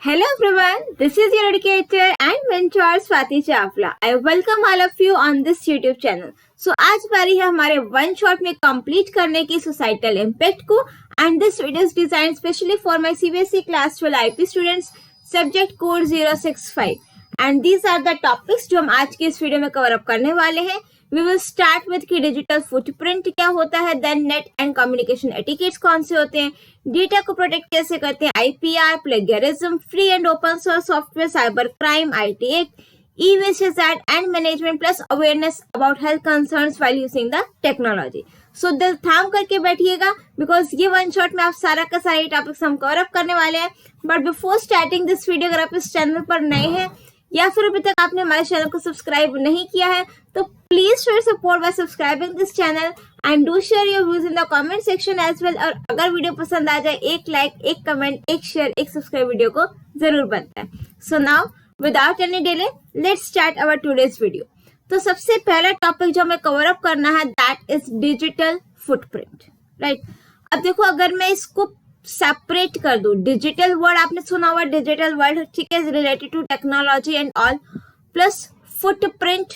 Hello everyone, this is your educator and mentor Swati Chawla. I welcome all of you on this YouTube channel. So आज बारी है हमारे one shot में complete करने की societal impact को and this video is design specially for my CBSE class 12 IP students subject code 065 and these are the topics जो हम आज के इस वीडियो में कवर अप करने वाले हैं. वी विल स्टार्ट विद कि डिजिटल फुटप्रिंट क्या होता है, then net and communication etiquettes कौन से होते हैं, डेटा को प्रोटेक्ट कैसे करते हैं, IPR, plagiarism, free and open source software, cyber crime, IT act, e-waste and management plus awareness about health concerns while using the technology. So दिल थाम करके बैठिएगा बिकॉज ये वन शॉट में आप सारा का सारा ये टॉपिक्स हम कवर अप करने वाले हैं. But before starting this video, अगर आप इस चैनल पर नए हैं या फिर अभी तक आपने हमारे चैनल को सब्सक्राइब नहीं किया है तो please share support by subscribing this channel and do share your views in the comment section as well. और अगर वीडियो पसंद आ जाए एक लाइक, एक कमेंट, एक शेयर, एक सब्सक्राइब वीडियो को जरूर बनता है. So now without any delay let's start our today's video. तो सबसे पहला टॉपिक जो हमें कवर अप करना है that is digital footprint. Right, अब देखो अगर मैं इसको सेपरेट कर दूं, डिजिटल वर्ड आपने सुना हुआ, डिजिटल वर्ड ठीक है, related to technology and all, plus footprint,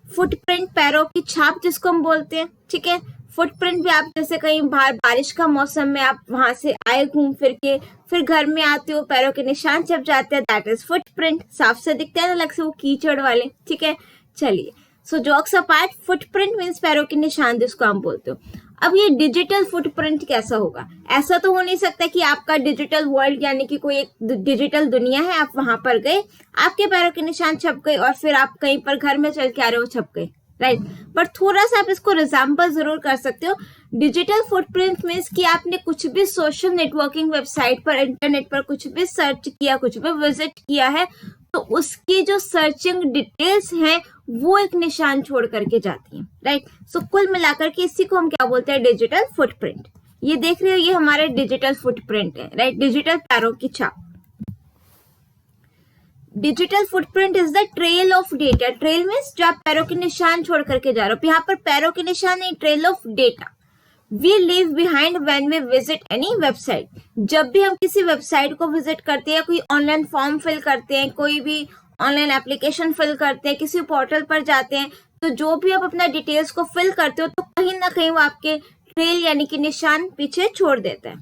footprint पैरों की छाप जिसको हम बोलते हैं. ठीक है, फुटप्रिंट भी आप जैसे कहीं बाहर बारिश का मौसम में आप वहां से आए घूम फिर के फिर घर में आते हो, पैरों के निशान छप जाते हैं, दैट इज फुटप्रिंट. साफ से दिखते हैं ना, अलग से वो कीचड़ वाले. ठीक है, चलिए सो जॉक्स अपार्ट, फुटप्रिंट मीन्स पैरों के निशान जिसको हम बोलते हो. अब ये डिजिटल फुटप्रिंट कैसा होगा? ऐसा तो हो नहीं सकता कि आपका डिजिटल वर्ल्ड यानी कि कोई एक डिजिटल दुनिया है, आप वहां पर गए, आपके पैरों के निशान छप गए और फिर आप कहीं पर घर में चल के आ रहे हो, छप गए. राइट, बट थोड़ा सा आप इसको रिजेंबल जरूर कर सकते हो. डिजिटल फुटप्रिंट मीन्स कि आपने कुछ भी सोशल नेटवर्किंग वेबसाइट पर, इंटरनेट पर कुछ भी सर्च किया, कुछ भी विजिट किया है, तो उसकी जो सर्चिंग डिटेल्स हैं वो एक निशान छोड़ करके जाती हैं. राइट, सो कुल मिलाकर के इसी को हम क्या बोलते हैं, डिजिटल फुटप्रिंट. ये देख रहे हो, ये हमारे डिजिटल फुटप्रिंट है. राइट, डिजिटल पैरों की छाप. Digital footprint is the trail of data. Trail means जो आप पैरों के निशान छोड़ करके जा रहे हो. यहाँ पर पैरों के निशान नहीं, trail of data we leave behind when we visit any website. जब भी हम किसी वेबसाइट को विजिट करते हैं, कोई ऑनलाइन फॉर्म फिल करते हैं, कोई भी ऑनलाइन एप्लीकेशन फिल करते हैं, किसी पोर्टल पर जाते हैं, तो जो भी आप अपना डिटेल्स को फिल करते हो तो कहीं ना कहीं वो आपके ट्रेल यानी कि निशान पीछे छोड़ देता है.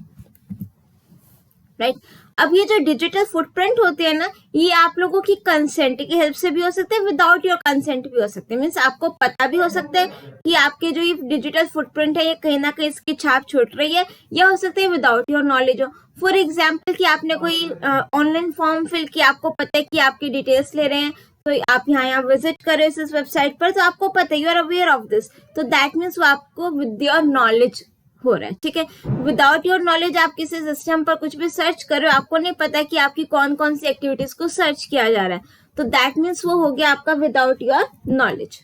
राइट, अब ये जो डिजिटल फुटप्रिंट होते हैं ना, ये आप लोगों की कंसेंट की हेल्प से भी हो सकते हैं, विदाउट योर कंसेंट भी हो सकते हैं. मीन्स आपको पता भी हो सकता है कि आपके जो ये डिजिटल फुटप्रिंट है ये कहीं ना कहीं इसकी छाप छूट रही है, या हो सकता है विदाउट योर नॉलेज हो. फॉर एग्जाम्पल कि आपने कोई ऑनलाइन फॉर्म फिल किया, आपको पता है कि आपकी डिटेल्स ले रहे हैं, तो आप यहाँ विजिट कर रहे हो इस वेबसाइट पर, तो आपको पता है, you are aware of this, तो दैट मीन्स वो आपको विद योर नॉलेज हो रहा है. ठीक है, विदाउट योर नॉलेज आप किसी सिस्टम पर कुछ भी सर्च कर रहे हो, आपको नहीं पता कि आपकी कौन कौन सी एक्टिविटीज को सर्च किया जा रहा है, तो दैट मीन्स वो हो गया आपका without your knowledge.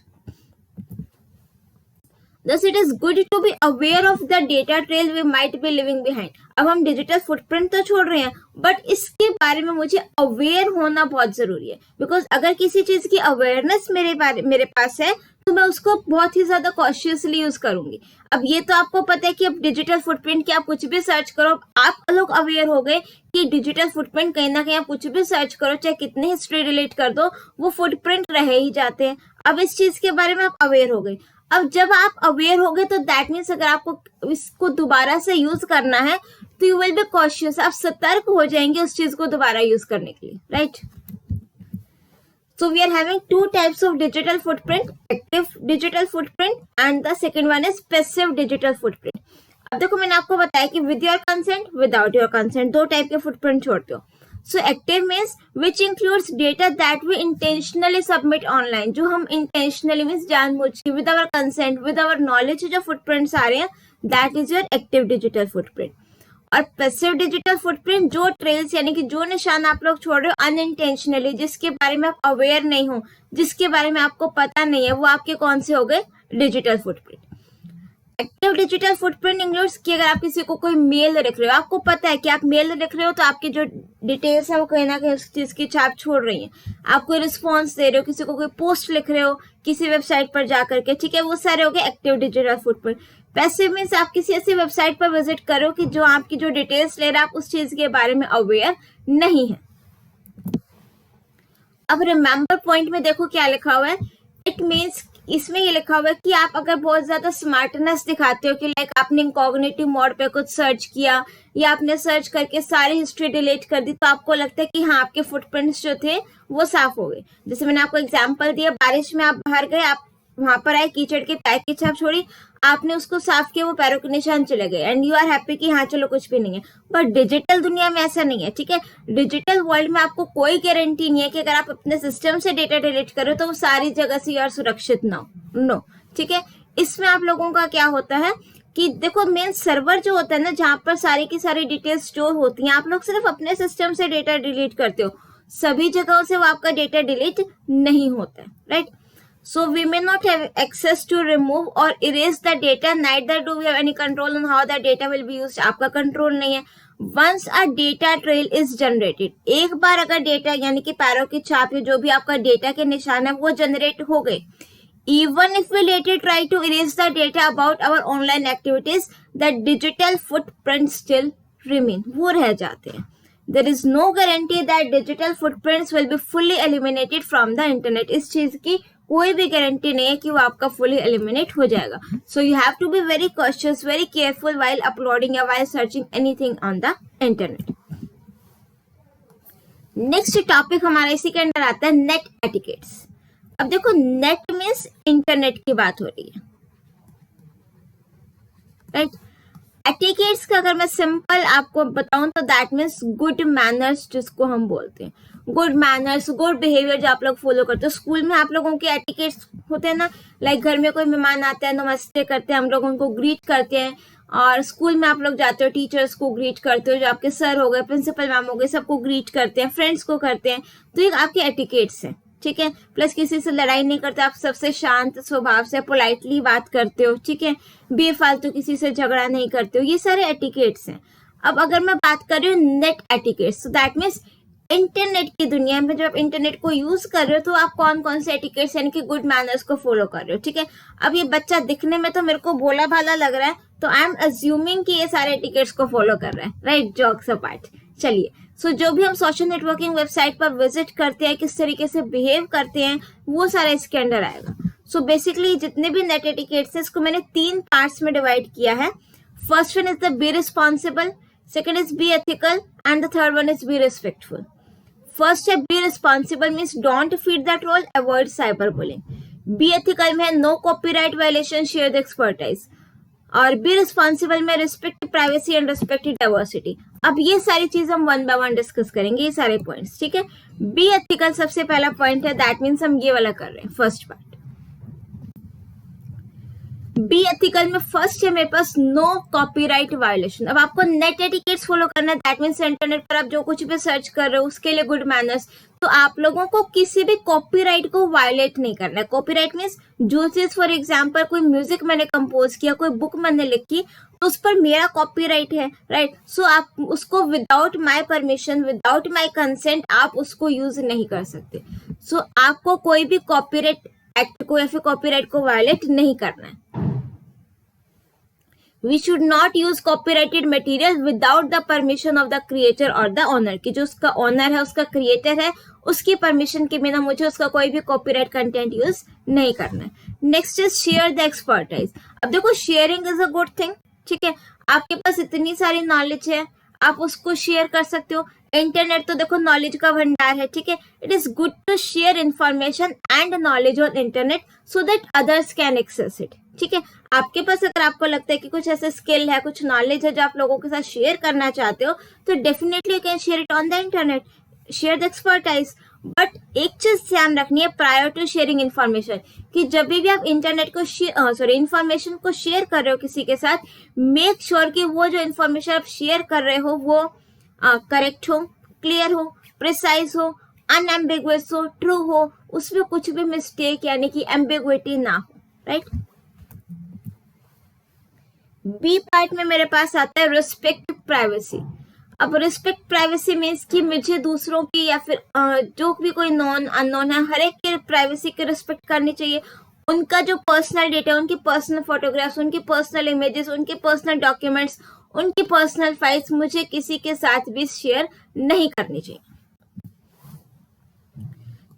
Thus it is good to be aware of the data trail we might be leaving behind. अब हम डिजिटल फुटप्रिंट तो छोड़ रहे हैं, बट इसके बारे में मुझे अवेयर होना बहुत जरूरी है. बिकॉज अगर किसी चीज की अवेयरनेस मेरे पास है तो मैं उसको बहुत ही ज्यादा कॉशियसली यूज करूंगी. अब ये तो आपको पता है कि अब डिजिटल फुटप्रिंट की आप कुछ भी सर्च करो, आप लोग अवेयर हो गए कि डिजिटल फुटप्रिंट कहीं ना कहीं आप कुछ भी सर्च करो, चाहे कितनी हिस्ट्री रिलेट कर दो, वो फुटप्रिंट रह ही जाते हैं. अब इस चीज के बारे में आप अवेयर हो गए. अब जब आप अवेयर हो गए तो दैट मीन्स अगर आपको इसको दोबारा से यूज करना है तो यू विल बी कॉशियस, आप सतर्क हो जाएंगे उस चीज को दोबारा यूज करने के लिए. Right, so we are having two types of digital footprint, active digital footprint and the second one is passive digital footprint. अब देखो मैंने आपको बताया कि with your consent, without your consent, दो टाइप के फुटप्रिंट छोड़ते हो. So active means which includes data that we intentionally submit online. जो हम intentionally means जानबूझ के with our consent, with our knowledge जो फुटप्रिंट्स आ रहे हैं, that is your active digital footprint. और पैसिव डिजिटल फुटप्रिंट जो ट्रेल्स यानी कि जो निशान आप लोग छोड़ रहे हो अनइंटेंशनली, जिसके बारे में आप अवेयर नहीं हो, जिसके बारे में आपको पता नहीं है, वो आपके कौन से हो गए, digital footprint. Active digital footprint includes कि अगर आप किसी को कोई मेल लिख रहे हो, आपको पता है कि आप मेल लिख रहे हो तो आपकी जो डिटेल्स है वो कहीं ना कहीं उस चीज की छाप छोड़ रही है. आप कोई रिस्पॉन्स दे रहे हो, किसी को कोई पोस्ट लिख रहे हो किसी वेबसाइट पर जाकर के, ठीक है, वो सारे हो गए active digital footprint. Passive means आप किसी ऐसी वेबसाइट पर विजिट करो कि जो आपकी जो डिटेल्स ले रहा है आप उस चीज के बारे में अवेयर नहीं है। अब रिमेंबर पॉइंट में देखो क्या लिखा हुआ है, इट मीन्स इसमें ये लिखा हुआ है कि आप अगर बहुत ज्यादा स्मार्टनेस दिखाते हो कि लाइक आपने इनकॉग्निटिव मोड पे कुछ सर्च किया या आपने सर्च करके सारी हिस्ट्री डिलीट कर दी, तो आपको लगता है कि हाँ आपके फुटप्रिंट्स जो थे वो साफ हो गए। जैसे मैंने आपको एग्जांपल दिया, बारिश में आप बाहर गए, आप वहां पर आए, कीचड़ के पैर की छाप छोड़ी, आपने उसको साफ किया, वो पैरों के निशान चले गए एंड यू आर हैप्पी कि हाँ चलो कुछ भी नहीं है। पर डिजिटल दुनिया में ऐसा नहीं है, ठीक है। डिजिटल वर्ल्ड में आपको कोई गारंटी नहीं है कि अगर आप अपने सिस्टम से डेटा डिलीट करो तो वो सारी जगह से यार सुरक्षित ना हो, नो, ठीक है। इसमें आप लोगों का क्या होता है कि देखो मेन सर्वर जो होता है ना, जहाँ पर सारी की सारी डिटेल्स स्टोर होती हैं, आप लोग सिर्फ अपने सिस्टम से डेटा डिलीट करते हो, सभी जगहों से वो आपका डेटा डिलीट नहीं होता है, right. So we may not have access to remove or erase the data, neither do we have any control on how the data will be used. आपका कंट्रोल नहीं है। Once a data trail is generated, एक बार अगर data यानी कि पैरों की छाप या जो भी आपका डेटा के निशान है वो जनरेट हो गए, even if we later try to erase the data about our online activities, the digital footprints still remain, वो रह जाते हैं। There is no guarantee that digital footprints will be fully eliminated from the internet. इस चीज की कोई भी guarantee नहीं है कि वो आपका फुली एलिमिनेट हो जाएगा। So you have to be very cautious, very careful while uploading या while searching anything on the internet. Next topic हमारा इसी के अंदर आता है नेट एटिकेट्स। अब देखो नेट मीन्स इंटरनेट की बात हो रही है, राइट। एटिकेट्स का अगर मैं सिंपल आपको बताऊं तो दैट मीन्स गुड मैनर्स, जिसको हम बोलते हैं गुड मैनर्स, गुड बिहेवियर जो आप लोग फॉलो करते हो। स्कूल में आप लोगों के एटिकेट्स होते हैं ना, लाइक घर में कोई मेहमान आता है नमस्ते करते हैं, हम लोग उनको ग्रीट करते हैं, और स्कूल में आप लोग जाते हो टीचर्स को ग्रीट करते हो, जो आपके सर हो गए, प्रिंसिपल मैम हो गए, सबको ग्रीट करते हैं, फ्रेंड्स को करते हैं, तो ये आपके एटिकेट्स हैं, ठीक है। प्लस किसी से लड़ाई नहीं करते, आप सबसे शांत स्वभाव से पोलाइटली बात करते हो, ठीक है, बेफालतू किसी से झगड़ा नहीं करते हो, ये सारे एटिकेट्स हैं। अब अगर मैं बात कर रही हूँ नेट एटिकेट्स, तो दैट मीन्स इंटरनेट की दुनिया में जब आप इंटरनेट को यूज कर रहे हो तो आप कौन कौन से एटिकेट्स यानी कि गुड मैनर्स को फॉलो कर रहे हो, ठीक है। अब ये बच्चा दिखने में तो मेरे को भोला भाला लग रहा है, तो आई एम अज्यूमिंग कि ये सारे एटिकेट्स को फॉलो कर रहा है, राइट, जॉक्स अपार्ट। चलिए, सो जो भी हम सोशल नेटवर्किंग वेबसाइट पर विजिट करते हैं, किस तरीके से बिहेव करते हैं, वो सारा इसके अंडर आएगा। सो बेसिकली जितने भी नेट एटिकेट्स हैं इसको मैंने 3 पार्ट्स में डिवाइड किया है। First one is the be responsible, second is be ethical and the third one is be respectful. First है be responsible means don't feed the troll, avoid cyber bullying. Be ethical में है no copyright violation, share the expertise. और be responsible में respect privacy and respect diversity. अब ये सारी चीज हम 1 by 1 डिस्कस करेंगे, ये सारे पॉइंट्स, ठीक है। बी एथिकल सबसे पहला पॉइंट है, दैट मीन्स हम ये वाला कर रहे हैं, फर्स्ट पार्ट। बी एथिकल में फर्स्ट है मेरे पास नो कॉपीराइट वायलेशन। अब आपको नेट एटिकेट्स फॉलो करना है, दैट मीन्स इंटरनेट पर आप जो कुछ भी सर्च कर रहे हो उसके लिए गुड मैनर्स, तो आप लोगों को किसी भी कॉपीराइट को वायलेट नहीं करना है। कॉपीराइट मीन्स जो चीज फॉर एग्जांपल कोई म्यूजिक मैंने कंपोज किया, कोई बुक मैंने लिखी, तो उस पर मेरा कॉपीराइट है, राइट। सो आप उसको without my permission, without my consent आप उसको यूज नहीं कर सकते। सो आपको कोई भी कॉपीराइट एक्ट को या फिर कॉपीराइट को वायलेट नहीं करना है। We should not use copyrighted material without the permission of the creator or the owner, कि जो उसका ओनर है, उसका क्रिएटर है, उसकी परमिशन के बिना मुझे उसका कोई भी कॉपीराइट कंटेंट यूज नहीं करना है। Next is share the expertise. अब देखो sharing is a good thing, ठीक है। आपके पास इतनी सारी नॉलेज है, आप उसको शेयर कर सकते हो। इंटरनेट तो देखो नॉलेज का भंडार है, ठीक है। It is good to share information and knowledge on internet so that others can access it, ठीक है। आपके पास अगर आपको लगता है कि कुछ ऐसे स्किल है, कुछ नॉलेज है जो आप लोगों के साथ शेयर करना चाहते हो, तो definitely you can share it on the internet, share the expertise. But एक चीज ध्यान रखनी है प्रायर टू शेयरिंग इन्फॉर्मेशन, कि जब भी आप इंटरनेट को इन्फॉर्मेशन को शेयर कर रहे हो किसी के साथ, मेक श्योर कि वो जो इन्फॉर्मेशन आप शेयर कर रहे हो वो करेक्ट हो, क्लियर हो, प्रिसाइज हो, अनएम्बिगुअस हो, ट्रू हो, उसमें कुछ भी मिस्टेक यानी कि एम्बिगुइटी ना हो, राइट। बी पार्ट में मेरे पास आता है रिस्पेक्ट प्राइवेसी। अब रिस्पेक्ट प्राइवेसी मीन्स कि मुझे दूसरों की या फिर जो भी कोई नॉन अननोन है, हर एक के प्राइवेसी की रिस्पेक्ट करनी चाहिए। उनका जो पर्सनल डेटा, उनकी पर्सनल फोटोग्राफ्स, उनकी पर्सनल इमेजेस, उनके पर्सनल डॉक्यूमेंट्स, उनकी पर्सनल फाइल्स मुझे किसी के साथ भी शेयर नहीं करनी चाहिए।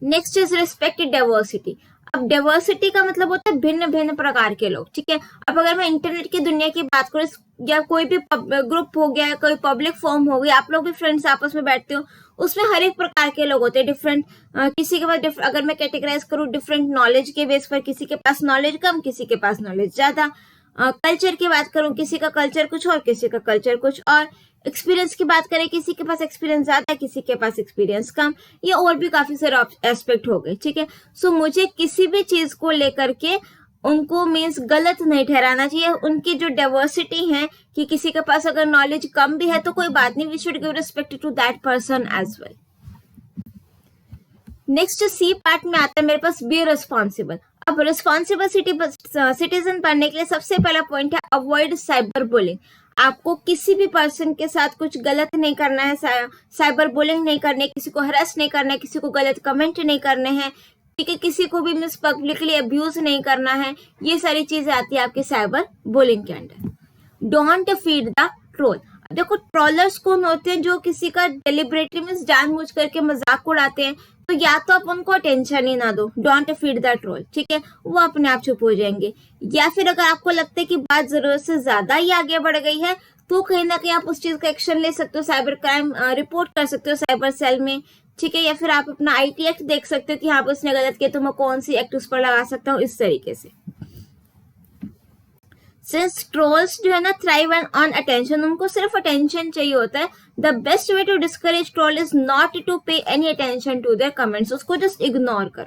Next is respect diversity. अब डाइवर्सिटी का मतलब होता है भिन्न भिन्न प्रकार के लोग, ठीक है। अब अगर मैं इंटरनेट की दुनिया की बात करूँ या कोई भी ग्रुप हो गया, कोई पब्लिक फॉर्म हो गया, आप लोग भी फ्रेंड्स आपस में बैठते हो, उसमें हर एक प्रकार के लोग होते हैं डिफरेंट। किसी के पास अगर मैं कैटेगराइज करूँ डिफरेंट नॉलेज के बेस पर, किसी के पास नॉलेज कम, किसी के पास नॉलेज ज्यादा। कल्चर की बात करूँ, किसी का कल्चर कुछ और, किसी का कल्चर कुछ और। एक्सपीरियंस की बात करें, किसी के पास एक्सपीरियंस ज्यादा, किसी के पास एक्सपीरियंस कम, ये और भी काफी सारे एस्पेक्ट हो गए, ठीक है। सो मुझे किसी भी चीज को लेकर के उनको मीन्स गलत नहीं ठहराना चाहिए। उनकी जो डाइवर्सिटी है कि किसी के पास अगर नॉलेज कम भी है तो कोई बात नहीं, we should give respect to that person as well. Next C part में आता है मेरे पास बी रिस्पॉन्सिबल। अब रिस्पॉन्सिबल सिटीजन बनने के लिए सबसे पहला पॉइंट है अवॉइड साइबर बुलिंग। आपको किसी भी पर्सन के साथ कुछ गलत नहीं करना है, साइबर बुलिंग नहीं करनी है, किसी को हरास नहीं करना है, किसी को गलत कमेंट नहीं करने हैं, ठीक है, किसी को भी मिस पब्लिकली अब्यूज नहीं करना है। ये सारी चीजें आती है आपके साइबर बुलिंग के under. Don't feed the troll. देखो ट्रोलर्स कौन होते हैं, जो किसी का डेलिबरेटली मीन्स जानबूझ करके मजाक उड़ाते हैं, तो या तो आप उनको अटेंशन ही ना दो, डोंट फीड द ट्रोल, ठीक है, वो अपने आप चुप हो जाएंगे। या फिर अगर आपको लगता है कि बात जरूरत से ज्यादा ही आगे बढ़ गई है तो कहीं ना कहीं आप उस चीज का एक्शन ले सकते हो, साइबर क्राइम रिपोर्ट कर सकते हो साइबर सेल में, ठीक है। या फिर आप अपना IT एक्ट देख सकते हो कि हाँ उसने गलत किया तो मैं कौन सी एक्ट उस पर लगा सकता हूँ, इस तरीके से। सिंस ट्रोल्स जो है ना थ्राइव ऑन अटेंशन, उनको सिर्फ अटेंशन चाहिए होता है। The best way to discourage troll is not to pay any attention to their comments, उसको जस्ट इग्नोर कर।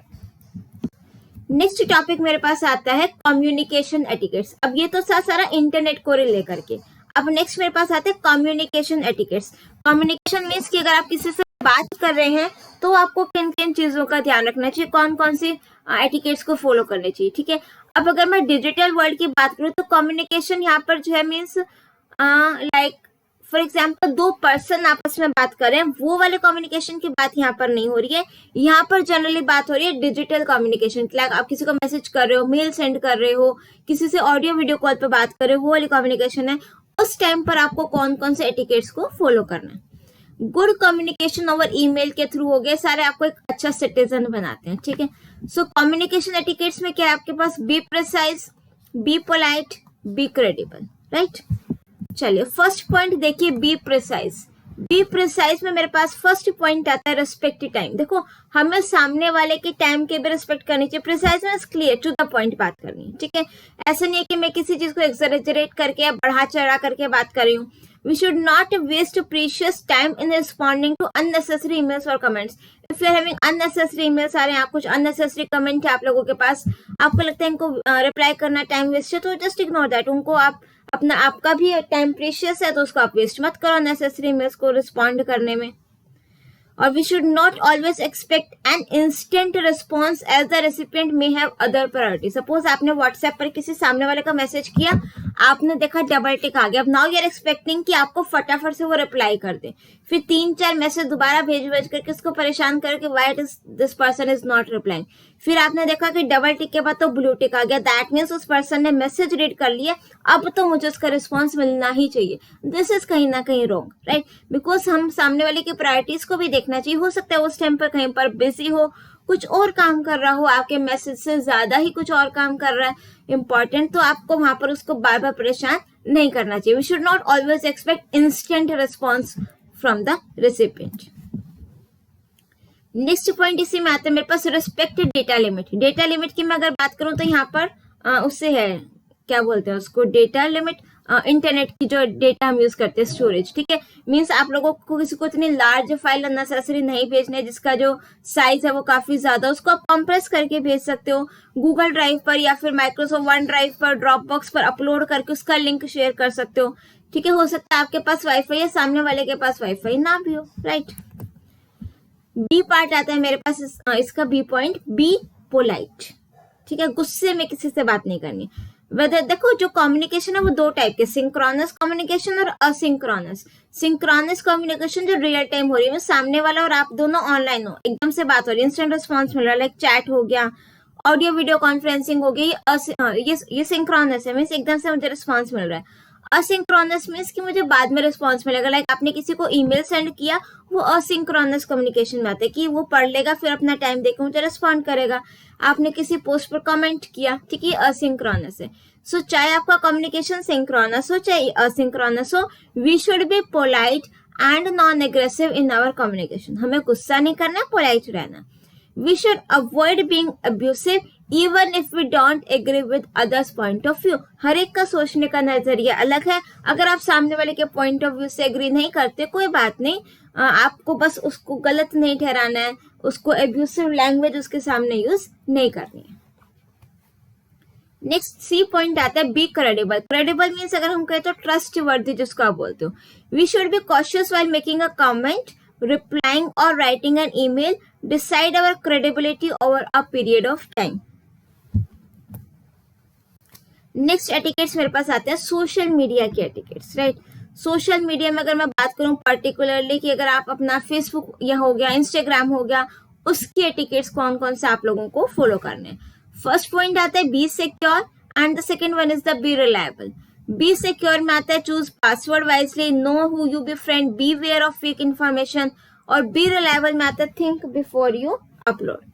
नेक्स्ट टॉपिक मेरे पास आता है कम्युनिकेशन एटिकेट्स। अब ये तो सारा इंटरनेट को लेकर के। अब नेक्स्ट मेरे पास आते हैं कम्युनिकेशन एटिकेट्स। कम्युनिकेशन मीन्स कि अगर आप किसी से बात कर रहे हैं तो आपको किन किन चीजों का ध्यान रखना चाहिए, कौन कौन सी एटिकेट्स को फॉलो करने चाहिए, ठीक है। अब अगर मैं डिजिटल वर्ल्ड की बात करूँ तो कम्युनिकेशन यहाँ पर जो है मीन्स लाइक फॉर एग्जाम्पल दो पर्सन आपस में बात कर रहे हैं, वो वाले कम्युनिकेशन की बात यहाँ पर नहीं हो रही है। यहाँ पर जनरली बात हो रही है डिजिटल कम्युनिकेशन की, लाइक आप किसी को मैसेज कर रहे हो, मेल सेंड कर रहे हो, किसी से ऑडियो वीडियो कॉल पर बात कर रहे हो, वो वाली कम्युनिकेशन है। उस टाइम पर आपको कौन कौन से एटिकेट्स को फॉलो करना है। गुड कम्युनिकेशन ओवर ईमेल के थ्रू हो गए, सारे आपको एक अच्छा सिटीजन बनाते हैं, ठीक है। सो कम्युनिकेशन एटिकेट्स में क्या है आपके पास, be precise, be polite, be credible, right. चलिए फर्स्ट पॉइंट देखिए, बी प्रिसाइज। बी प्रिसाइज में मेरे पास फर्स्ट पॉइंट आता है रिस्पेक्ट टाइम। देखो हमें सामने वाले के टाइम के भी रिस्पेक्ट करनी चाहिए। प्रिसाइज में क्लियर टू द पॉइंट बात करनी है, ठीक है। ऐसा नहीं है कि मैं किसी चीज को एक्सरेजरेट करके या बढ़ा चढ़ा करके बात कर रही हूँ। We should not waste precious time in responding to unnecessary emails or comments. If you are having unnecessary emails आ रहे हैं, आप कुछ unnecessary comment है आप लोगों के पास, आपको लगता है इनको रिप्लाई करना टाइम वेस्ट है, तो जस्ट इग्नोर दैट। उनको आप अपना, आपका भी टाइम प्रीशियस है तो उसको आप वेस्ट मत करो unnecessary emails को रिस्पॉन्ड करने में। और we should not always expect an instant response as the recipient may have other priority. Suppose आपने व्हाट्सएप पर किसी सामने वाले का मैसेज किया, आपने देखा डबल टिक आ गया, अब नाउ यू आर एक्सपेक्टिंग कि आपको फटाफट से वो रिप्लाई कर दे, फिर 3-4 मैसेज दोबारा भेज करके उसको परेशान करके why this person is not replying. फिर आपने देखा कि डबल टिक के बाद तो ब्लू टिक आ गया, दैट मीन्स उस पर्सन ने मैसेज रीड कर लिया, अब तो मुझे उसका रिस्पॉन्स मिलना ही चाहिए। दिस इज कहीं ना कहीं रॉन्ग, राइट, बिकॉज हम सामने वाले की प्रायोरिटीज को भी देखना चाहिए। हो सकता है उस टाइम पर कहीं पर बिजी हो, कुछ और काम कर रहा हो, आपके मैसेज से ज्यादा ही कुछ और काम कर रहा है इंपॉर्टेंट, तो आपको वहां पर उसको बार बार परेशान नहीं करना चाहिए। We should not always expect instant response from the recipient. Next point इसी में आता है मेरे पास respect data limit. Data limit की मैं अगर बात करूं तो यहाँ पर उससे है, क्या बोलते हैं उसको, डेटा लिमिट, इंटरनेट की जो डेटा हम यूज करते हैं, स्टोरेज, ठीक है। मींस आप लोगों को किसी को इतनी लार्ज फाइल अननेसेसरी नहीं भेजना है, जिसका जो साइज है वो काफी ज्यादा, उसको आप कंप्रेस करके भेज सकते हो गूगल ड्राइव पर या फिर माइक्रोसॉफ्ट वन ड्राइव पर, ड्रॉप बॉक्स पर अपलोड करके उसका लिंक शेयर कर सकते हो, ठीक है। हो सकता है आपके पास वाईफाई है, सामने वाले के पास वाईफाई ना भी हो, राइट। बी पार्ट आता है मेरे पास इसका बी पॉइंट, बी पोलाइट, ठीक है। गुस्से में किसी से बात नहीं करनी। वेदर देखो जो कम्युनिकेशन है वो दो टाइप के, सिंक्रोनस कम्युनिकेशन और असिंक्रोनस। सिंक्रोनस कम्युनिकेशन जो रियल टाइम हो रही है, सामने वाला और आप दोनों ऑनलाइन हो, एकदम से बात हो रही है, इंस्टेंट रिस्पॉन्स मिल रहा है, लाइक चैट हो गया ऑडियो वीडियो कॉन्फ्रेंसिंग हो गया, ये सिंक्रोनस है, मीन्स एकदम से मुझे रिस्पॉन्स मिल रहा है। असिंक्रोनस मीन्स कि मुझे बाद में रिस्पॉन्स मिलेगा, लाइक आपने किसी को ईमेल सेंड किया, वो असिंक्रोनस कम्युनिकेशन में आता है कि वो पढ़ लेगा, फिर अपना टाइम देकर मुझे रिस्पॉन्ड करेगा। आपने किसी पोस्ट पर कमेंट किया, ठीक है, असिंक्रोनस है। सो चाहे आपका कम्युनिकेशन सिंक्रोनस हो चाहे असिंक्रोनस हो, we should be polite and non aggressive in our communication. हमें गुस्सा नहीं करना, पोलाइट रहना। We should avoid being abusive even if we don't agree with others' point of view. हर एक का सोचने का नजरिया अलग है। अगर आप सामने वाले के पॉइंट ऑफ व्यू से एग्री नहीं करते, कोई बात नहीं, आपको बस उसको गलत नहीं ठहराना है, उसको एब्यूसिव लैंग्वेज उसके सामने यूज नहीं करनी है। नेक्स्ट सी पॉइंट आता है बी क्रेडिबल। क्रेडिबल मीन्स अगर हम कहें तो ट्रस्ट वर्दी, जिसको आप बोलते हो। We should be cautious while making a comment, replying or writing an email, decide our credibility over a period of time. Next etiquettes मेरे पास आते हैं सोशल मीडिया के एटिकेट्स, राइट। सोशल मीडिया में अगर मैं बात करूं पर्टिकुलरली कि अगर आप अपना फेसबुक या हो गया, इंस्टाग्राम हो गया, उसके एटिकेट्स कौन कौन से आप लोगों को फॉलो करने हैं। फर्स्ट पॉइंट आता है be secure and the second one is the be reliable. Be secure में आता है choose password wisely, know who you be friend, beware of fake information. और बी रिलायबल में आता है थिंक बिफोर यू अपलोड।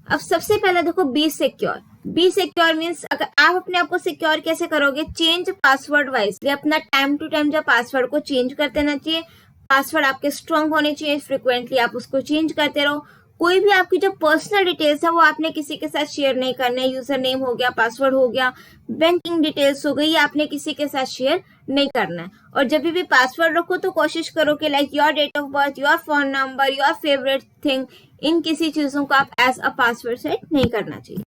अब सबसे पहले देखो be secure. Be secure means अगर आप अपने आप को सिक्योर कैसे करोगे, चेंज पासवर्ड वाइजली। अपना टाइम टू टाइम जब पासवर्ड को चेंज करते रहना चाहिए। पासवर्ड आपके स्ट्रॉन्ग होने चाहिए, फ्रिक्वेंटली आप उसको चेंज करते रहो। कोई भी आपकी जो पर्सनल डिटेल्स है वो आपने किसी के साथ शेयर नहीं करने। यूजर नेम हो गया, पासवर्ड हो गया, बैंकिंग डिटेल्स हो गई, आपने किसी के साथ शेयर नहीं करना है। और जब भी पासवर्ड रखो तो कोशिश करो कि like your date of birth, your phone number, your favourite thing, इन किसी चीजों को आप एज अ पासवर्ड सेट नहीं करना चाहिए।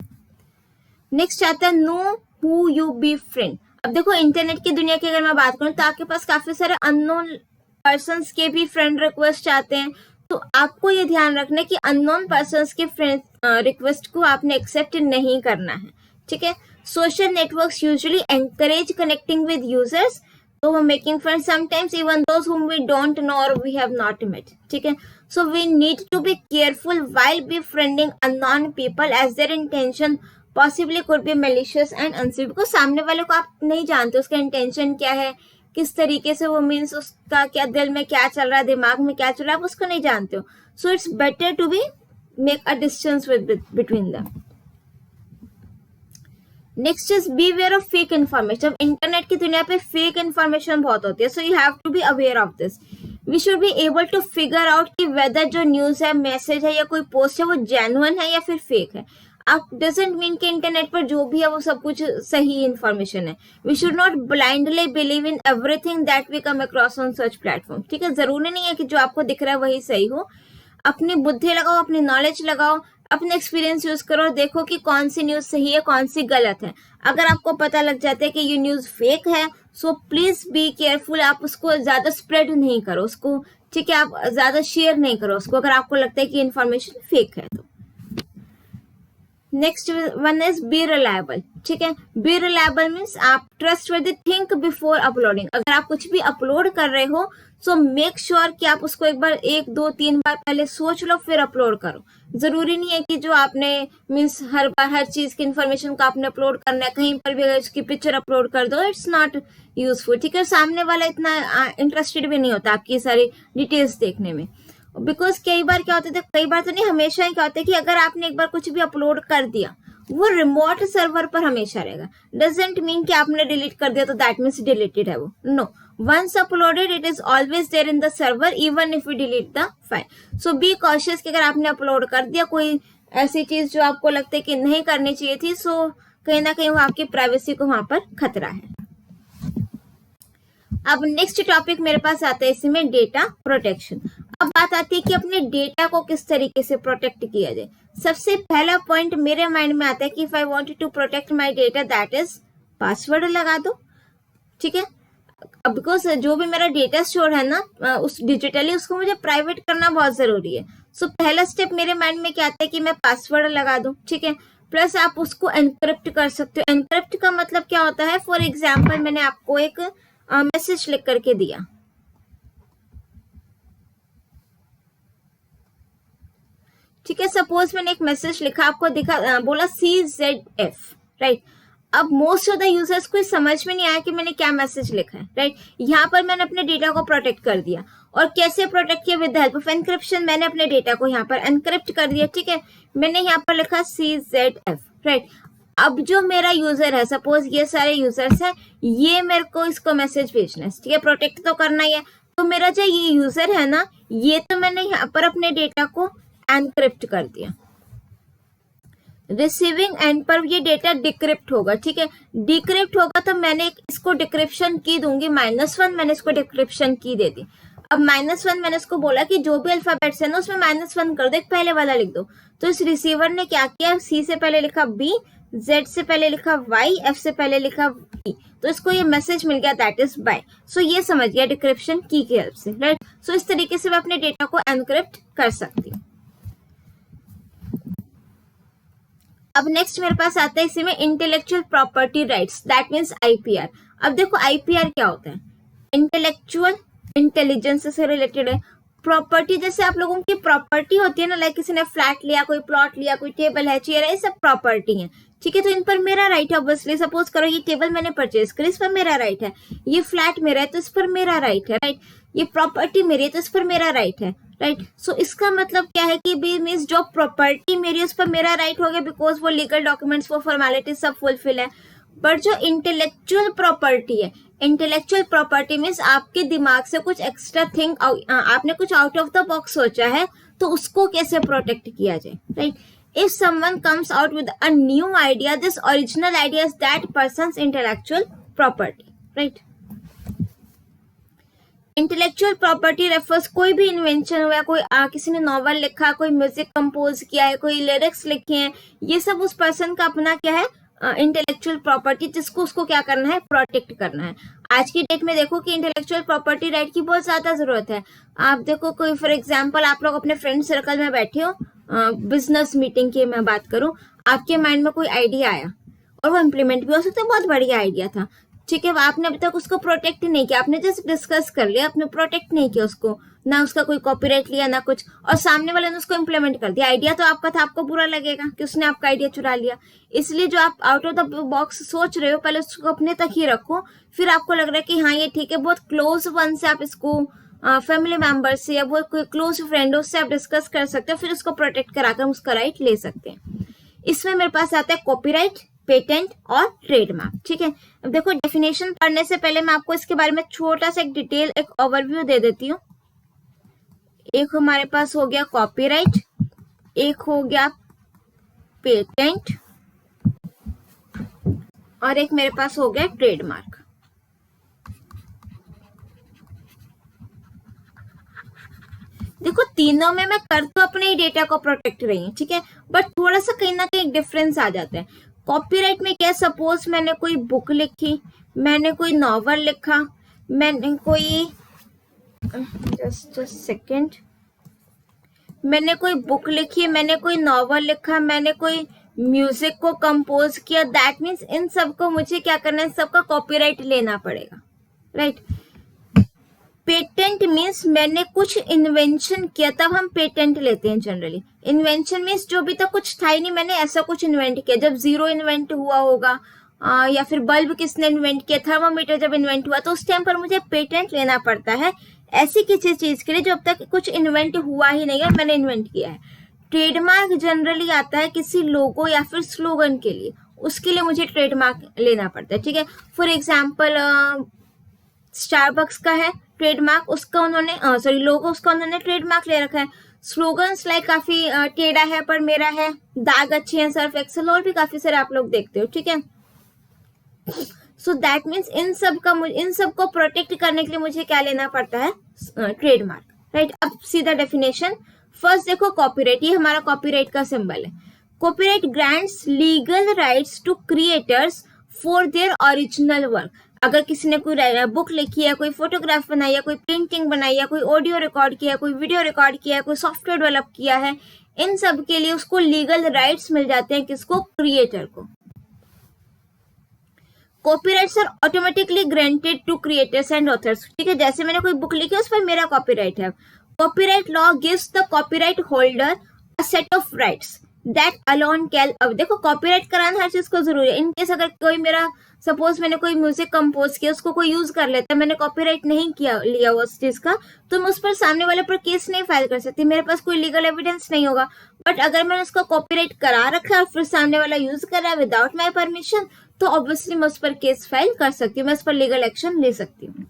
नेक्स्ट आता है no who you be friend. अब देखो इंटरनेट की दुनिया की अगर मैं बात करूं तो आपके पास काफी सारे अननोन पर्सन्स के भी फ्रेंड रिक्वेस्ट आते हैं। तो आपको ये ध्यान रखना है कि अननोन पर्सन्स के फ्रेंड रिक्वेस्ट को आपने एक्सेप्ट नहीं करना है, ठीक है। Social networks usually encourage connecting with users, तो making friends sometimes even those whom we don't know or we have not met, ठीक है। So we need to be careful while befriending unknown people as their intention possibly could be malicious and unsafe, because सामने वाले को आप नहीं जानते उसका intention क्या है, किस तरीके से वो मीन्स उसका क्या दिल में क्या चल रहा है, दिमाग में क्या चल रहा है, आप उसको नहीं जानते हो। So it's better to be make a distance with between them. Next is be aware of fake information. Internet की दुनिया पे फेक इन्फॉर्मेशन बहुत होती है, so you have to be aware of this. We should be able to figure out कि whether जो news है, message है या कोई पोस्ट है वो जेन्युइन है या फिर फेक है। आप डजेंट मीन कि इंटरनेट पर जो भी है वो सब कुछ सही इन्फॉर्मेशन है। We should not blindly believe in everything that we come across on such platform, ठीक है। जरूरी नहीं है कि जो आपको दिख रहा है वही सही हो। अपनी बुद्धि लगाओ, अपनी नॉलेज लगाओ, अपना एक्सपीरियंस यूज करो, देखो कि कौन सी न्यूज सही है, कौन सी गलत है। अगर आपको पता लग जाता है कि ये न्यूज फेक है, सो प्लीज बी केयरफुल, आप उसको ज्यादा स्प्रेड नहीं करो उसको, ठीक है। आप ज्यादा शेयर नहीं करो उसको अगर आपको लगता है कि इन्फॉर्मेशन फेक है तो। Next one is B reliable, ठीक है। बी रिलायबल मीन्स आप ट्रस्टवर्दी, थिंक बिफोर अपलोडिंग। अगर आप कुछ भी अपलोड कर रहे हो सो मेक श्योर कि आप उसको एक बार, एक दो तीन बार पहले सोच लो फिर अपलोड करो। जरूरी नहीं है कि जो आपने मीन्स हर बार हर चीज की इन्फॉर्मेशन को आपने अपलोड करना है, कहीं पर भी अगर उसकी पिक्चर अपलोड कर दो, इट्स नॉट यूजफुल, ठीक है। सामने वाला इतना इंटरेस्टेड भी नहीं होता आपकी सारी डिटेल्स देखने में, बिकॉज कई बार क्या होता है, कई बार तो नहीं, हमेशा ही क्या होता है कि अगर आपने एक बार कुछ भी अपलोड कर दिया वो रिमोट सर्वर पर हमेशा रहेगा। डजेंट मीन कि आपने डिलीट कर दिया तो दैट मीन्स डिलीटेड है वो, no. Once uploaded it is always there in the server even if you delete the file. So be cautious कि अगर आपने अपलोड कर दिया कोई ऐसी चीज जो आपको लगता है कि नहीं करनी चाहिए थी, सो कहीं ना कहीं वो आपकी प्राइवेसी को वहां पर खतरा है। अब नेक्स्ट टॉपिक मेरे पास आता है इसमें डेटा प्रोटेक्शन। अब बात आती है कि अपने डेटा को किस तरीके से प्रोटेक्ट किया जाए। सबसे पहला पॉइंट मेरे माइंड में आता है कि if I want to protect my data that is password लगा दो, ठीक है। अब बिकॉज जो भी मेरा डेटा स्टोर है ना उस डिजिटली, उसको मुझे प्राइवेट करना बहुत जरूरी है। सो पहला स्टेप मेरे माइंड में क्या आता है कि मैं पासवर्ड लगा दूं, ठीक है। प्लस आप उसको एनक्रिप्ट कर सकते हो। एनक्रिप्ट का मतलब क्या होता है, फॉर एग्जाम्पल मैंने आपको एक मैसेज लिख करके दिया, ठीक है, सपोज मैंने एक मैसेज लिखा, आपको दिखा बोला CZF, राइट। अब मोस्ट ऑफ द यूजर्स को समझ में नहीं आया कि मैंने क्या मैसेज लिखा है, राइट। यहाँ पर मैंने अपने डेटा को प्रोटेक्ट कर दिया, और कैसे प्रोटेक्ट किया? With the help of encryption. मैंने अपने डेटा को यहाँ पर एनक्रिप्ट कर दिया, ठीक है। मैंने यहाँ पर लिखा CZF, राइट। अब जो मेरा यूजर है, सपोज ये सारे यूजर्स है, ये मेरे को इसको मैसेज भेजना है, ठीक है, प्रोटेक्ट तो करना ही है। तो मेरा जो ये यूजर है ना, ये तो मैंने यहाँ पर अपने डेटा को एनक्रिप्ट कर दिया। रिसीविंग एंड पर ये डेटा डिक्रिप्ट होगा, ठीक है। डिक्रिप्ट होगा तो मैंने इसको डिक्रिप्शन की दूंगी -1, मैंने इसको डिक्रिप्शन की दे दी। अब -1 मैंने इसको बोला कि जो भी अल्फाबेट्स है ना उसमें -1 कर दो, एक पहले वाला लिख दो। तो इस रिसीवर ने क्या किया? C से पहले लिखा B, Z से पहले लिखा Y, F से पहले लिखा V, तो इसको ये मैसेज मिल गया, दैट इज बाय। सो ये समझ गया डिक्रिप्शन की हेल्प से, राइट। सो इस तरीके से मैं अपने डेटा को एनक्रिप्ट कर सकती हूँ। अब नेक्स्ट मेरे पास आता है इसी में intellectual property rights, that means IPR। अब देखो IPR क्या होता है? इंटेलेक्चुअल इंटेलिजेंस से रिलेटेड है। प्रॉपर्टी जैसे आप लोगों की प्रॉपर्टी होती है ना, लाइक किसी ने फ्लैट लिया, कोई प्लॉट लिया, कोई टेबल है, चेयर है, ये सब प्रॉपर्टी है, ठीक है। तो इन पर मेरा राइट है ऑब्वियसली। सपोज करो ये टेबल मैंने परचेज करी, इस पर मेरा राइट है। ये फ्लैट मेरा है तो इस पर मेरा राइट है, राइट। ये प्रॉपर्टी मेरी है तो इस पर मेरा राइट है, राइट। सो इसका मतलब क्या है कि बी मीन्स जो प्रॉपर्टी मेरी उस पर मेरा राइट हो गया, बिकॉज वो लीगल डॉक्यूमेंट्स, वो फॉर्मेलिटीज सब फुलफिल है। बट जो इंटेलेक्चुअल प्रॉपर्टी है, इंटेलेक्चुअल प्रॉपर्टी मीन्स आपके दिमाग से कुछ एक्स्ट्रा थिंग, आपने कुछ आउट ऑफ द बॉक्स सोचा है, तो उसको कैसे प्रोटेक्ट किया जाए, right. If someone comes out with a new idea, this original idea is that person's intellectual property, right? Intellectual property refers कोई भी इन्वेंशन हुआ, कोई किसी ने नॉवल लिखा, कोई म्यूजिक कंपोज किया है, कोई लिरिक्स लिखे हैं, ये सब उस पर्सन का अपना क्या है? इंटेलेक्चुअल प्रॉपर्टी, जिसको उसको क्या करना है? प्रोटेक्ट करना है। आज की डेट में देखो कि इंटेलेक्चुअल प्रॉपर्टी राइट की बहुत ज्यादा जरूरत है। आप देखो कोई फॉर एग्जांपल आप लोग अपने फ्रेंड सर्कल में बैठे हो, बिजनेस मीटिंग की मैं बात करूं, आपके माइंड में कोई आइडिया आया और वो इम्प्लीमेंट भी हो सकता है, बहुत बढ़िया आइडिया था, ठीक है। आपने अभी तक उसको प्रोटेक्ट नहीं किया, आपने जस्ट डिस्कस कर लिया, आपने प्रोटेक्ट नहीं किया उसको, ना उसका कोई कॉपीराइट लिया ना कुछ, और सामने वाले ने उसको इम्प्लीमेंट कर दिया। आइडिया तो आपका था, आपको बुरा लगेगा कि उसने आपका आइडिया चुरा लिया। इसलिए जो आप आउट ऑफ द बॉक्स सोच रहे हो, पहले उसको अपने तक ही रखो, फिर आपको लग रहा है कि हाँ ये ठीक है, बहुत क्लोज वन से आप इसको फैमिली मेंबर से या वो कोई क्लोज फ्रेंड हो उससे आप डिस्कस कर सकते हो, फिर उसको प्रोटेक्ट कराकर हम उसका राइट ले सकते हैं। इसमें मेरे पास आता है कॉपीराइट, पेटेंट और ट्रेडमार्क, ठीक है। अब देखो डेफिनेशन पढ़ने से पहले मैं आपको इसके बारे में छोटा सा एक डिटेल, एक ओवरव्यू दे देती हूँ। एक हमारे पास हो गया कॉपीराइट, एक हो गया पेटेंट, और एक मेरे पास हो गया ट्रेडमार्क। देखो तीनों में मैं कर तो अपने ही डेटा को प्रोटेक्ट रही हूँ, ठीक है, बट थोड़ा सा कहीं ना कहीं डिफरेंस आ जाता है। कॉपीराइट में क्या, सपोज मैंने कोई बुक लिखी, मैंने कोई नॉवल लिखा, मैंने कोई जस्ट सेकेंड, मैंने कोई बुक लिखी, मैंने कोई नॉवल लिखा, मैंने कोई म्यूजिक को कंपोज किया, दैट मीन्स इन सबको मुझे क्या करना है? सबका कॉपीराइट लेना पड़ेगा, राइट। पेटेंट मीन्स मैंने कुछ इन्वेंशन किया, तब हम पेटेंट लेते हैं जनरली। इन्वेंशन मीन्स जो भी तक कुछ था ही नहीं, मैंने ऐसा कुछ इन्वेंट किया, जब जीरो इन्वेंट हुआ होगा, या फिर बल्ब किसने इन्वेंट किया, थर्मोमीटर जब इन्वेंट हुआ, तो उस टाइम पर मुझे पेटेंट लेना पड़ता है ऐसी किसी चीज के लिए जो अब तक कुछ इन्वेंट हुआ ही नहीं है, मैंने इन्वेंट किया है। ट्रेडमार्क जनरली आता है किसी लोगो या फिर स्लोगन के लिए, उसके लिए मुझे ट्रेडमार्क लेना पड़ता है, ठीक है। फॉर एग्जाम्पल स्टारबक्स का है ट्रेडमार्क, उसका उन्होंने लोगो उसका उन्होंने ट्रेडमार्क ले रखा है। स्लोगन्स लाइक काफी टेढ़ा है पर मेरा है, दाग अच्छे हैं, सर्फ एक्सेल, और भी काफी सारे आप लोग देखते हो, ठीक है। सो दैट मीन्स इन सब को प्रोटेक्ट करने के लिए मुझे क्या लेना पड़ता है? Trademark, right. अब सीधा डेफिनेशन, फर्स्ट देखो कॉपीराइट, ये हमारा कॉपीराइट का सिंबल है। Copyright grants legal rights to creators for their original work. अगर किसी ने कोई बुक लिखी है, कोई फोटोग्राफ बनाई है, कोई पेंटिंग बनाई है, कोई ऑडियो रिकॉर्ड किया है, कोई वीडियो रिकॉर्ड किया है, कोई सॉफ्टवेयर डेवलप किया है, इन सब के लिए उसको लीगल राइट्स मिल जाते हैं, किसको? क्रिएटर को। Copyrights are automatically granted to creators and authors, ठीक है। जैसे मैंने कोई बुक लिखी है उस पर मेरा कॉपीराइट है। Copyright law gives the copyright holder a set of rights that alone can, अब देखो कॉपीराइट कराना हर चीज को जरूरी है। इनकेस अगर कोई मेरा सपोज मैंने कोई म्यूजिक कंपोज किया, उसको कोई यूज कर लेता है, मैंने कॉपीराइट नहीं किया लिया उस चीज का, तो मैं उस पर सामने वाले पर केस नहीं फाइल कर सकती, मेरे पास कोई लीगल एविडेंस नहीं होगा। बट अगर मैंने उसको कॉपीराइट करा रखा है और फिर सामने वाला यूज कर रहा है विदाउट माई परमिशन, तो ऑब्वियसली मैं उस पर केस फाइल कर सकती हूँ, मैं उस पर लीगल एक्शन ले सकती हूँ।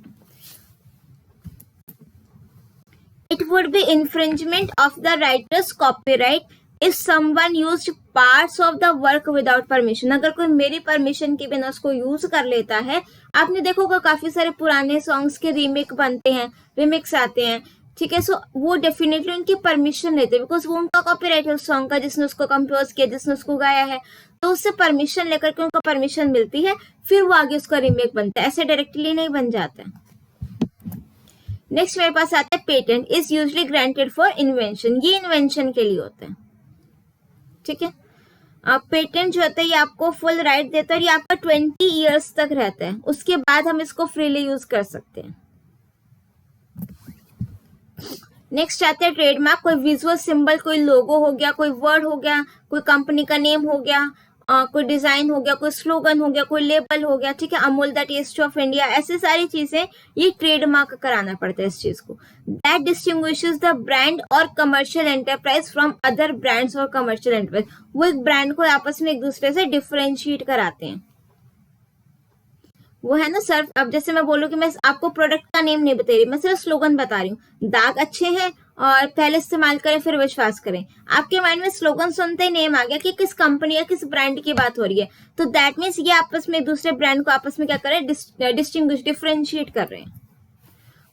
It would be infringement of the writer's copyright if someone used parts of the work without permission. अगर कोई मेरी परमिशन के बिना उसको यूज कर लेता है, आपने देखा होगा काफी सारे पुराने सॉन्ग्स के रीमेक बनते हैं, रिमिक्स आते हैं, ठीक है। सो वो डेफिनेटली उनकी परमिशन लेते हैं, बिकॉज वो उनका कॉपीराइट है उस सॉन्ग का, जिसने उसको कंपोज किया, जिसने उसको गाया है, तो उससे परमिशन लेकर के उनको परमिशन मिलती है, फिर वो आगे उसका रीमेक बनता है, ऐसे डायरेक्टली नहीं बन जाता है। नेक्स्ट मेरे पास आता है patent is usually granted for invention, ये इन्वेंशन के लिए होता है, ठीक है। पेटेंट जो होता है ये आपको फुल राइट देता है और ये आपका 20 ईयर्स तक रहता है, उसके बाद हम इसको फ्रीली यूज कर सकते हैं। नेक्स्ट आता है ट्रेडमार्क, कोई विजुअल सिंबल, कोई लोगो हो गया, कोई वर्ड हो गया, कोई कंपनी का नेम हो गया, कोई डिजाइन हो गया, कोई स्लोगन हो गया, कोई लेबल हो गया, ठीक है, Amul the taste of India, ऐसी सारी चीजें ये ट्रेडमार्क कराना पड़ता है इस चीज को। दैट डिस्टिंग्विशेस द ब्रांड और commercial enterprise from other brands और कमर्शियल एंटरप्राइज, वो एक ब्रांड को आपस में एक दूसरे से डिफरेंशिएट कराते हैं। वो है ना सर, अब जैसे मैं बोलूँ कि मैं आपको प्रोडक्ट का नेम नहीं बता रही, मैं सिर्फ स्लोगन बता रही हूँ, दाग अच्छे हैं और पहले इस्तेमाल करें फिर विश्वास करें, आपके माइंड में स्लोगन सुनते ही नेम आ गया कि किस कंपनी या किस ब्रांड की बात हो रही है, तो दैट मीन्स ये आपस में एक दूसरे ब्रांड को आपस में क्या कर रहे हैं, डिस्टिंग्विश, डिफरेंशिएट कर रहे हैं।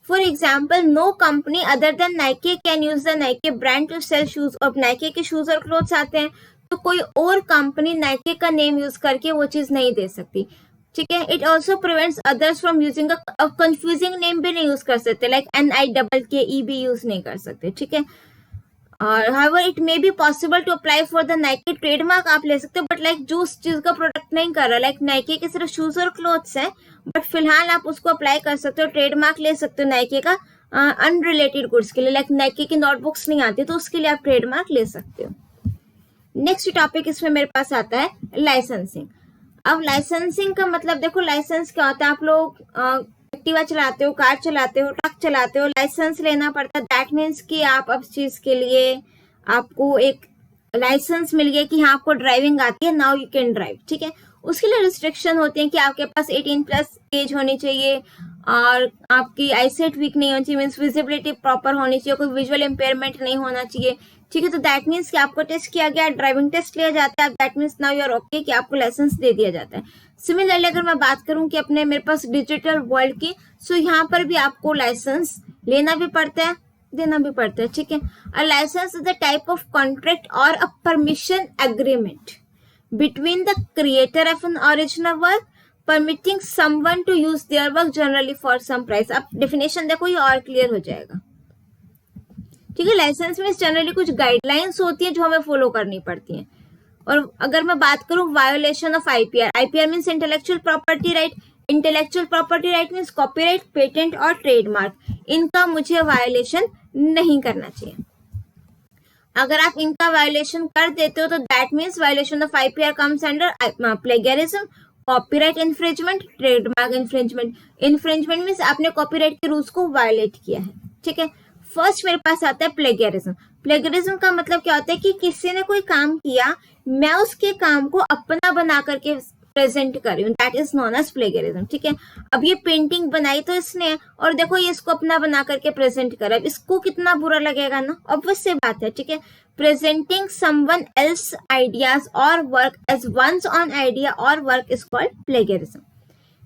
For example, no company other than Nike can use the Nike brand to sell shoes, अब नाइकी के शूज और क्लोथ्स आते हैं, तो कोई और कंपनी नाइकी का नेम यूज करके वो चीज नहीं दे सकती, ठीक है। It also prevents others from using a confusing name भी नहीं यूज कर सकते, लाइक NIKE भी यूज नहीं कर सकते, ठीक है। और however it may be possible to apply for the Nike trademark आप ले सकते हो, बट लाइक जो उस चीज का प्रोडक्ट नहीं कर रहा, लाइक नाइकी के सिर्फ शूज और क्लोथ्स हैं, बट फिलहाल आप उसको अप्लाई कर सकते हो, ट्रेडमार्क ले सकते हो नाइकी का अनरिलेटेड गुड्स के लिए, लाइक नाइकी की नोटबुक्स नहीं आती तो उसके लिए आप ट्रेडमार्क ले सकते हो। नेक्स्ट टॉपिक इसमें मेरे पास आता है लाइसेंसिंग। अब लाइसेंसिंग का मतलब देखो, लाइसेंस क्या होता है, आप लोग एक्टिवा चलाते हो, कार चलाते हो, ट्रक चलाते हो, लाइसेंस लेना पड़ता है, दैट मीन्स कि आप अब चीज के लिए आपको एक लाइसेंस मिल गया कि हाँ आपको ड्राइविंग आती है, नाउ यू कैन ड्राइव, ठीक है। उसके लिए रिस्ट्रिक्शन होती है कि आपके पास 18+ एज होनी चाहिए और आपकी आईसाइट वीक नहीं होनी चाहिए, मीन्स विजिबिलिटी प्रॉपर होनी चाहिए, कोई विजुअल इम्पेयरमेंट नहीं होना चाहिए, ठीक है। तो दैट मीन्स कि आपको टेस्ट किया गया, ड्राइविंग टेस्ट लिया जाता है, that means now you are okay कि आपको लाइसेंस दे दिया जाता है। सिमिलरली अगर मैं बात करूं कि अपने मेरे पास डिजिटल वर्ल्ड की, सो यहाँ पर भी आपको लाइसेंस लेना भी पड़ता है, देना भी पड़ता है, ठीक है। A license is the type of contract और a permission agreement between the creator of an original work permitting someone to use their work generally for some price. आप डेफिनेशन देखो ये और क्लियर हो जाएगा, ठीक है। लाइसेंस में जनरली कुछ गाइडलाइंस होती है जो हमें फॉलो करनी पड़ती हैं। और अगर मैं बात करूं violation of IPR means intellectual property right, intellectual property right means copyright, patent और ट्रेडमार्क, इनका मुझे वायोलेशन नहीं करना चाहिए। अगर आप इनका वायोलेशन कर देते हो तो that means violation of IPR comes under plagiarism, copyright infringement, trademark infringement. Infringement means आपने कॉपीराइट के रूल्स को वायोलेट किया है, ठीक है। फर्स्ट मेरे पास आता है प्लेगरिज्म। प्लेगरिज्म का मतलब क्या होता है कि किसी ने कोई काम किया, मैं उसके काम को अपना बना करके प्रेजेंट कर रही हूँ, that is known as plagiarism, ठीक है। अब ये पेंटिंग बनाई तो इसने और देखो ये इसको अपना बना करके प्रेजेंट करा, अब इसको कितना बुरा लगेगा ना, ऑब्वियस सी बात है, ठीक है। प्रेजेंटिंग समवन एल्स आइडियाज और work as one's own idea और work is called plagiarism.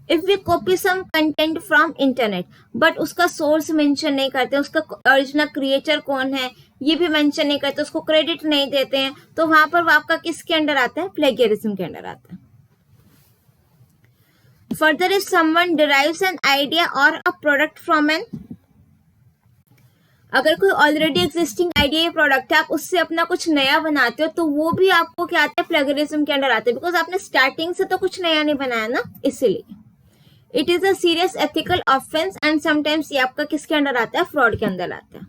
If we copy some content from internet but उसका सोर्स मेंशन नहीं करते, उसका ओरिजिनल क्रिएटर कौन है ये भी मेंशन नहीं करते, उसको क्रेडिट नहीं देते हैं, तो वहां पर वो आपका किसके अंडर आता है, प्लेगरिज्म के अंडर आता है। Further if someone derives an idea और अ प्रोडक्ट फ्रॉम एन, अगर कोई ऑलरेडी एग्जिस्टिंग आइडिया या प्रोडक्ट है आप उससे अपना कुछ नया बनाते हो तो वो भी आपको क्या आता है, प्लेगरिज्म के अंडर आता है, बिकॉज आपने स्टार्टिंग से तो कुछ नया नहीं बनाया ना, इसीलिए। It is a serious ethical offence and sometimes ये आपका किसके अंडर आता है, फ्रॉड के अंदर आता है।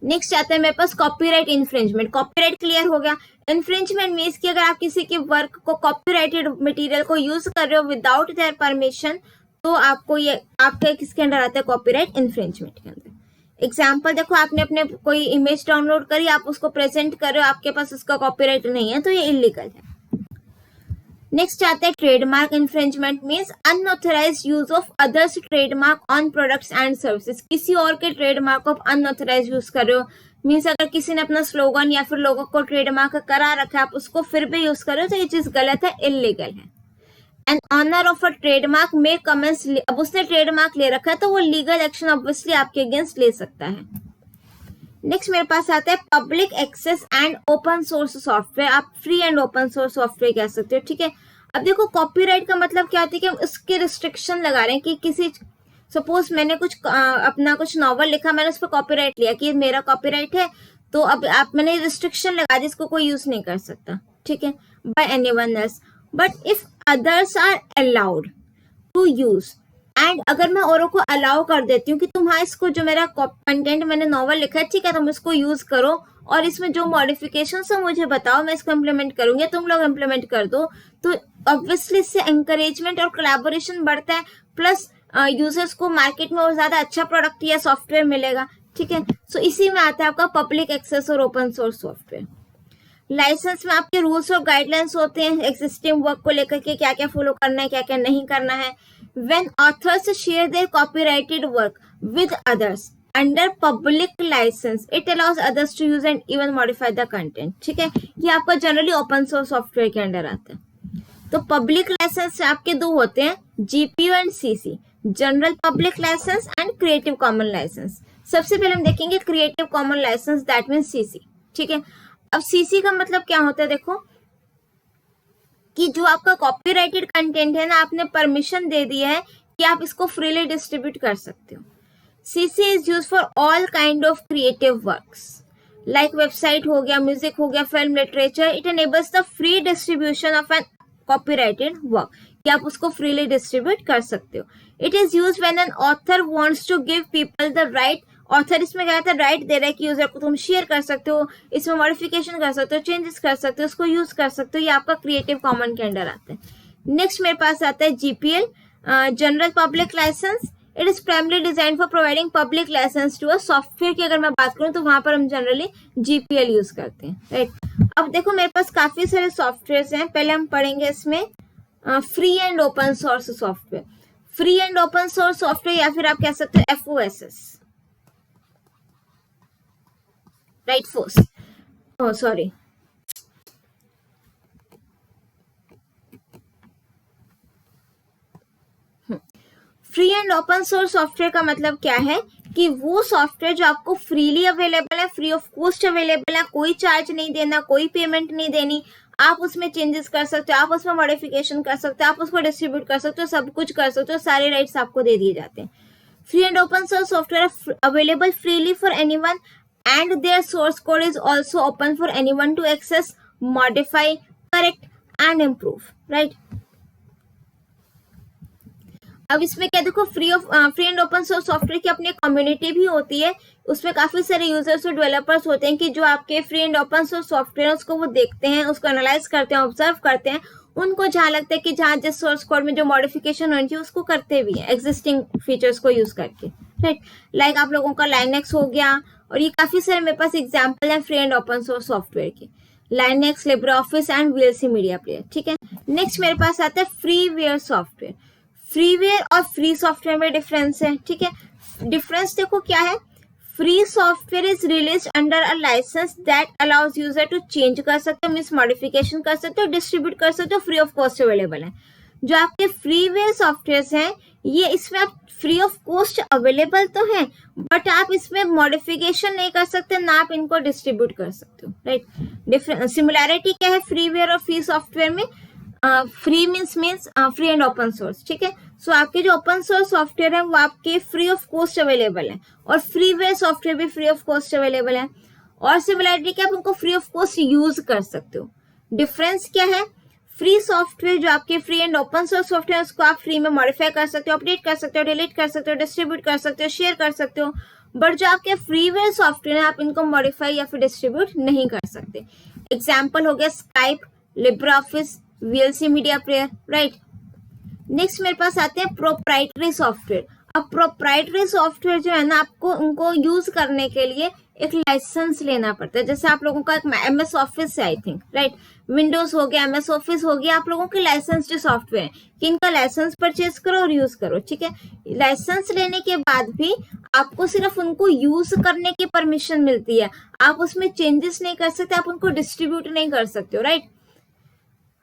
नेक्स्ट आता है मेरे पास कॉपीराइट इन्फ्रिंजमेंट। कॉपीराइट क्लियर हो गया। इन्फ्रिंजमेंट मीन्स कि अगर आप किसी के वर्क को, कॉपीराइटेड मटेरियल को यूज कर रहे हो विदाउट देयर परमिशन, तो आपको ये आपके किसके अंडर आता है? कॉपीराइट इन्फ्रिंजमेंट के अंदर। एग्जाम्पल देखो, आपने अपने कोई इमेज डाउनलोड करी, आप उसको प्रेजेंट कर रहे हो, आपके पास उसका कॉपीराइट नहीं है, तो ये इलीगल है। नेक्स्ट आता है trademark infringement means unauthorised use of others trademark on products and services. किसी और के ट्रेडमार्क को अनऑथराइज्ड यूज कर रहे हो, मीन्स अगर किसी ने अपना स्लोगन या फिर लोगो को ट्रेडमार्क करा रखा है, आप उसको फिर भी यूज कर रहे हो, तो ये चीज गलत है, इलीगल है। An owner of a trademark may commence, अब उसने ट्रेडमार्क ले रखा है तो वो लीगल एक्शन ऑब्वियसली आपके अगेंस्ट ले सकता है। नेक्स्ट मेरे पास आता है public access and open source software. आप free and open source software कह सकते हो, ठीक है। अब देखो कॉपीराइट का मतलब क्या होता है कि हम उसके रिस्ट्रिक्शन लगा रहे हैं कि किसी, सपोज मैंने कुछ अपना कुछ नॉवल लिखा, मैंने उस पर कॉपीराइट लिया कि मेरा कॉपीराइट है, तो अब आप मैंने रिस्ट्रिक्शन लगा दी, इसको कोई यूज नहीं कर सकता, ठीक है, by anyone else. But if others are allowed to use, and अगर मैं औरों को अलाउ कर देती हूँ कि तुम हाँ इसको, जो मेरा कंटेंट मैंने नॉवल लिखा है, ठीक है, तुम इसको यूज करो और इसमें जो मॉडिफिकेशन है मुझे बताओ, मैं इसको इम्प्लीमेंट करूंगी, तुम लोग इम्प्लीमेंट कर दो, तो ऑब्वियसली इससे एंकरेजमेंट और कोलैबोरेशन बढ़ता है, प्लस यूजर्स को मार्केट में और ज्यादा अच्छा प्रोडक्ट या सॉफ्टवेयर मिलेगा, ठीक है। सो इसी में आता है आपका पब्लिक एक्सेस और ओपन सोर्स सॉफ्टवेयर। लाइसेंस में आपके रूल्स और गाइडलाइंस होते हैं एग्जिस्टिंग वर्क को लेकर के, क्या क्या फॉलो करना है, क्या क्या नहीं करना है। When authors share their copyrighted work with others under public licence, it allows others to use and even modify the content, ठीक है। ये आपका जनरली ओपन सोर्स सॉफ्टवेयर के अंडर आता है। तो पब्लिक लाइसेंस आपके दो होते हैं, GPU and CC, general public licence and creative common licence. सबसे पहले हम देखेंगे creative common licence, that means CC, ठीक है। अब सीसी का मतलब क्या होता है, देखो कि जो आपका कॉपीराइटेड कंटेंट है ना, आपने परमिशन दे दी है कि आप इसको फ्रीली डिस्ट्रीब्यूट कर सकते हो। CC is use for all kind of creative works, like website हो गया, म्यूजिक हो गया, film, literature. It enables the free distribution of an copyrighted work, कि आप उसको फ्रीली डिस्ट्रीब्यूट कर सकते हो। It is use when an author wants to give people the right, author इसमें क्या है, राइट दे रहा है कि यूजर को तुम शेयर कर सकते हो, इसमें मॉडिफिकेशन कर सकते हो, चेंजेस कर सकते हो, उसको यूज कर सकते हो। ये आपका क्रिएटिव कॉमन के अंडर आता है। नेक्स्ट मेरे पास आता है GPL, general public licence. It is primary design for providing public licence to a software की अगर मैं बात करूं तो वहां पर हम जनरली जीपीएल यूज करते हैं, राइट। अब देखो मेरे पास काफी सारे सॉफ्टवेयर हैं, पहले हम पढ़ेंगे इसमें free and open source software. Free and open source software या फिर आप कह सकते हो FOSS, right, force, oh sorry, free and open source software का मतलब क्या है कि वो सॉफ्टवेयर जो आपको फ्रीली अवेलेबल है, फ्री ऑफ कॉस्ट अवेलेबल है, कोई चार्ज नहीं देना, कोई पेमेंट नहीं देनी, आप उसमें चेंजेस कर सकते हो, आप उसमें मॉडिफिकेशन कर सकते हो, आप उसको डिस्ट्रीब्यूट कर सकते हो, सब कुछ कर सकते हो, सारे राइट्स आपको दे दिए जाते हैं। Free and open source software available freely for anyone and their source code is also open for anyone to access, modify, correct and improve, right। अब इसमें क्या देखो, free and open source software की अपनी कम्युनिटी भी होती है, उसमें काफी सारे यूजर्स और डेवलपर्स होते हैं कि जो आपके free and open source software है उसको वो देखते हैं, उसको एनालाइज करते हैं, ऑब्जर्व करते हैं, उनको जहां लगता है कि जहां जिस सोर्स कोड में जो मॉडिफिकेशन होनी चाहिए उसको करते भी हैं एग्जिस्टिंग फीचर्स को यूज करके, राइट। लाइक आप लोगों का लाइनेक्स हो गया, और ये काफी सारे मेरे पास एग्जाम्पल है free and open source software के, Linux, Libre Office and VLC media player, ठीक है। नेक्स्ट मेरे पास आता है फ्रीवेयर सॉफ्टवेयर। फ्रीवेयर और फ्री सॉफ्टवेयर में डिफरेंस है, ठीक है। डिफरेंस देखो क्या है, free software is release under a license that allows user to change कर सकते हो, मीन्स मॉडिफिकेशन कर सकते हो, डिस्ट्रीब्यूट कर सकते हो, फ्री ऑफ कॉस्ट अवेलेबल है। जो आपके फ्रीवेयर सॉफ्टवेयर हैं ये इसमें आप फ्री ऑफ कॉस्ट अवेलेबल तो है, बट आप इसमें मॉडिफिकेशन नहीं कर सकते, ना आप इनको डिस्ट्रीब्यूट कर सकते हो, राइट। डिफरेंट सिमिलैरिटी क्या है फ्रीवेयर और फ्री सॉफ्टवेयर में, free means free and open source, ठीक है। सो आपके जो ओपन सोर्स सॉफ्टवेयर है वो आपके फ्री ऑफ कॉस्ट अवेलेबल है, और फ्रीवेयर सॉफ्टवेयर भी फ्री ऑफ कॉस्ट अवेलेबल है। और सिमिलैरिटी क्या, आप उनको फ्री ऑफ कॉस्ट यूज कर सकते हो। डिफरेंस क्या है, फ्री सॉफ्टवेयर जो आपके free and open source software उसको आप फ्री में मॉडिफाई कर सकते हो, अपडेट कर सकते हो, डिलीट कर सकते हो, डिस्ट्रीब्यूट कर सकते हो, शेयर कर सकते हो, बट जो आपके फ्रीवेयर सॉफ्टवेयर है आप इनको मॉडिफाई या फिर डिस्ट्रीब्यूट नहीं कर सकते। एग्जाम्पल हो गया Skype, Libre office, VLC media player, right. Next मेरे पास आते हैं प्रोप्राइटरी सॉफ्टवेयर। अब प्रोप्राइटरी सॉफ्टवेयर जो है ना, आपको उनको यूज करने के लिए एक लाइसेंस लेना पड़ता है। जैसे आप लोगों का एक MS ऑफिस है आई थिंक, राइट, विंडोज हो गया, MS ऑफिस हो गया, आप लोगों के लाइसेंस जो सॉफ्टवेयर है कि इनका लाइसेंस परचेज करो और यूज करो, ठीक है। लाइसेंस लेने के बाद भी आपको सिर्फ उनको यूज करने की परमिशन मिलती है, आप उसमें चेंजेस नहीं कर सकते, आप उनको डिस्ट्रीब्यूट नहीं कर सकते हो, right.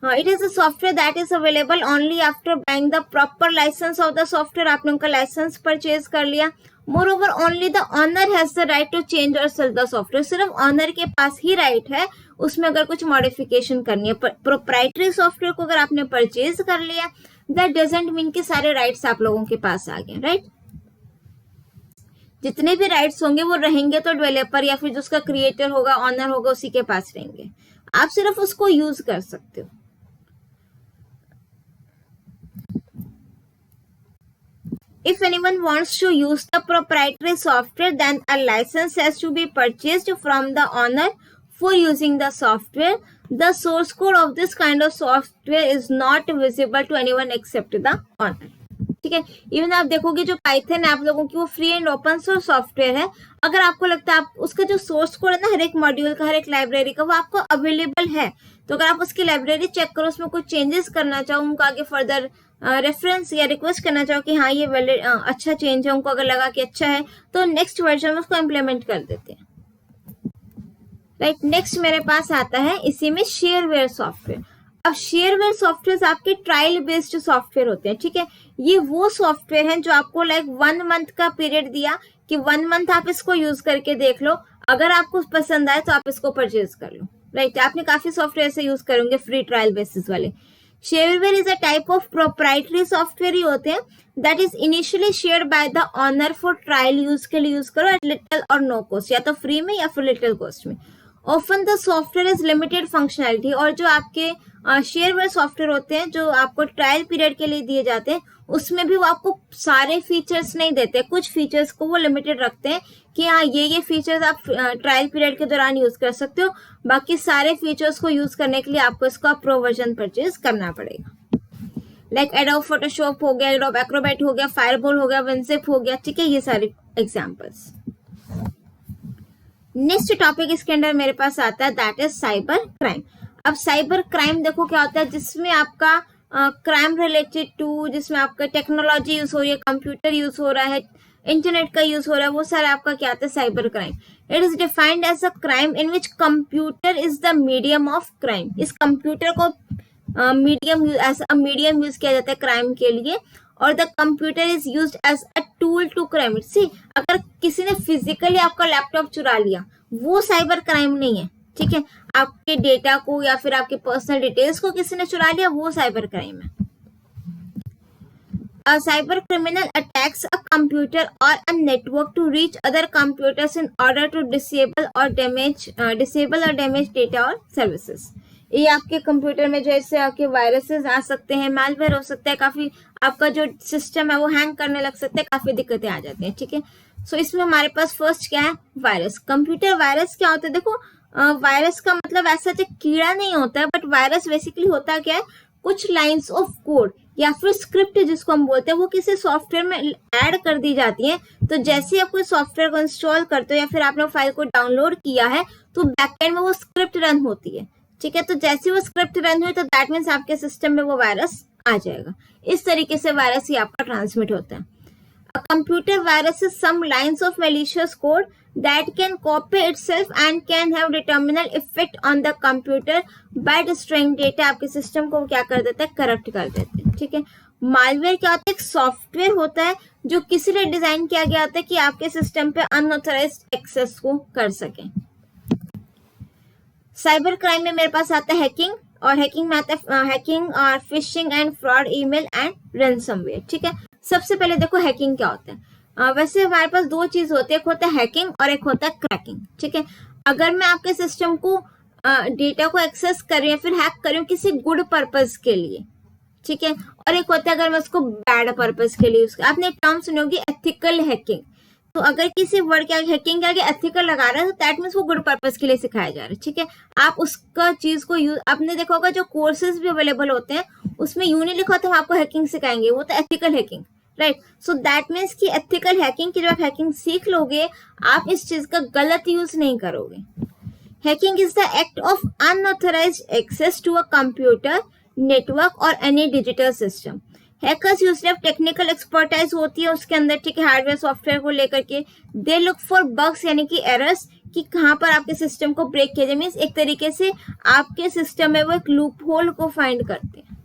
It is a software that is available only after buying the proper licence of the software. आपने उनका लाइसेंस परचेज कर लिया। Moreover only the owner has the right to change और सेल द सॉफ्टवेयर। सिर्फ owner के पास ही right है उसमें अगर कुछ मॉडिफिकेशन करनी है। प्रोप्राइटरी सॉफ्टवेयर को अगर आपने परचेज कर लिया दैट डजंट मीन कि सारे राइट्स आप लोगों के पास आ गए, राइट। जितने भी राइट्स होंगे वो रहेंगे तो डेवलपर या फिर जो उसका क्रिएटर होगा, ऑनर होगा, उसी के पास रहेंगे। आप सिर्फ उसको यूज कर सकते हो। If anyone wants to use the proprietary software, then a license has to be purchased from the owner for using the software. The source code of this kind of software is not visible to anyone except the owner. ठीक है। Even आप देखोगे जो Python है आप लोगों की वो free and open source software है। अगर आपको लगता है आप उसका जो सोर्स कोड है ना हर एक मॉड्यूल का, हर एक लाइब्रेरी का, वो आपको अवेलेबल है, तो अगर आप उसकी लाइब्रेरी चेक करो, उसमें कुछ चेंजेस करना चाहो, उनको आगे फर्दर रेफरेंस या रिक्वेस्ट करना चाहो कि हाँ ये वैलिड अच्छा चेंज है, उनको अगर लगा कि अच्छा है तो नेक्स्ट वर्जन में उसको इम्प्लीमेंट कर देते हैं, राइट। नेक्स्ट मेरे पास आता है इसी में शेयरवेयर सॉफ्टवेयर। अब शेयरवेयर सॉफ्टवेयर आपके ट्रायल बेस्ड सॉफ्टवेयर होते हैं, ठीक है। ये वो सॉफ्टवेयर हैं जो आपको लाइक 1 मंथ का पीरियड दिया कि 1 मंथ आप इसको यूज करके देख लो, अगर आपको पसंद आए तो आप इसको परचेज कर लो, राइट। आपने काफी सॉफ्टवेयर से यूज करेंगे फ्री ट्रायल बेसिस वाले। Shareware is a type of proprietary software ही होते हैं that is initially share by the owner for trial use के लिए यूज करो एट लिटिल और नो कॉस्ट, या तो फ्री में या फिर लिटिल कॉस्ट में। Often the software is limited functionality. और जो आपके शेयरवेयर सॉफ्टवेयर होते हैं जो आपको ट्रायल पीरियड के लिए दिए जाते हैं उसमें भी वो आपको सारे फीचर्स नहीं देते, कुछ फीचर्स को वो लिमिटेड रखते हैं कि हाँ ये फीचर्स आप ट्रायल पीरियड के दौरान यूज कर सकते हो, बाकी सारे फीचर्स को यूज करने के लिए आपको इसका प्रो वर्जन परचेज करना पड़ेगा। लाइक एडोब फोटोशॉप हो गया, एडोब एक्रोबैट हो गया, फायरबॉल हो गया, विनजिप हो गया, ठीक है, ये सारे एग्जाम्पल्स। नेक्स्ट टॉपिक इसके अंदर मेरे पास आता है दैट इज साइबर क्राइम। अब साइबर क्राइम देखो क्या होता है, जिसमें आपका क्राइम रिलेटेड टू, जिसमें आपका टेक्नोलॉजी यूज हो रही है, कंप्यूटर यूज हो रहा है, इंटरनेट का यूज हो रहा है, वो सारा आपका क्या आता है cyber crime. It is defined as a crime in which computer is the medium of crime. इस कंप्यूटर को मीडियम यूज किया जाता है क्राइम के लिए, और the computer is used as a tool to crime. See अगर किसी ने फिजिकली आपका लैपटॉप चुरा लिया वो साइबर क्राइम नहीं है, ठीक है। आपके डेटा को या फिर आपके पर्सनल डिटेल्स को किसी ने चुरा लिया वो साइबर क्राइम है। A cyber criminal attacks a computer or a network to reach other computers in order to disable or damage data or services. ये आपके कंप्यूटर में जैसे आपके वायरसेस आ सकते हैं, मैलवेयर हो सकता है, काफी आपका जो सिस्टम है वो हैंग करने लग सकते हैं, काफी दिक्कतें आ जाती हैं, ठीक है। सो इसमें हमारे पास फर्स्ट क्या है, वायरस। कंप्यूटर वायरस क्या होता है, देखो वायरस का मतलब ऐसा कीड़ा नहीं होता है, बट वायरस बेसिकली होता क्या है, कुछ लाइंस ऑफ कोड या फिर स्क्रिप्ट जिसको हम बोलते हैं वो किसी सॉफ्टवेयर में ऐड कर दी जाती है। तो जैसे आप कोई सॉफ्टवेयर को इंस्टॉल करते हो या फिर आपने फाइल को डाउनलोड किया है तो बैकएंड में वो स्क्रिप्ट रन होती है, ठीक है। तो जैसे वो स्क्रिप्ट रन हुई तो दैट मीन्स आपके सिस्टम में वो वायरस आ जाएगा। इस तरीके से वायरस ही आपका ट्रांसमिट होता है। A computer virus is some lines of malicious code that can copy itself and can have determinal effect on the computer by destroying data। आपके सिस्टम को क्या कर देता है, करप्ट कर देते हैं, ठीक है। मालवेयर क्या होता है, एक सॉफ्टवेयर होता है जो किसी ने डिजाइन किया गया होता है कि आपके सिस्टम पे अनऑथराइज्ड एक्सेस को कर सके। साइबर क्राइम में मेरे पास आता है हैकिंग, और हैकिंग में आता है हैकिंग और fishing and fraud, email and ransomware, ठीक है। सबसे पहले देखो हैकिंग क्या होता है। वैसे हमारे पास दो चीज होती है, एक होता है हैकिंग और एक होता है क्रैकिंग, ठीक है। अगर मैं आपके सिस्टम को डेटा को एक्सेस कर रही हूँ फिर हैक कर रही हूँ किसी गुड पर्पस के लिए, ठीक है, और एक होता है अगर मैं उसको बैड पर्पस के लिए यूज कर, आपने टर्म सुनी होगी एथिकल हैकिंग। तो अगर किसी वर्ड के आगे हैकिंग के आगे एथिकल लगा रहा है तो दैट मीन्स वो गुड पर्पस के लिए सिखाया जा रहा है, ठीक है। आप उसका चीज को यूज, आपने देखा होगा जो कोर्सेज भी अवेलेबल होते हैं उसमें यूं नहीं लिखा होता हम आपको हैकिंग सिखाएंगे, वो तो ethical hacking, right. So that means कि एथिकल हैकिंग की जब आप हैकिंग सीख लोगे आप इस चीज का गलत यूज नहीं करोगे। Hacking is the act of unauthorized access to a computer, network और any digital system. Hackers usually technical expertise होती है उसके अंदर, ठीक है, हार्डवेयर सॉफ्टवेयर को लेकर के। दे लुक फॉर बग्स यानी कि एरर्स, कि कहाँ पर आपके सिस्टम को ब्रेक किया जाए, मीन्स एक तरीके से आपके सिस्टम में वो एक लूप होल को फाइंड करते हैं।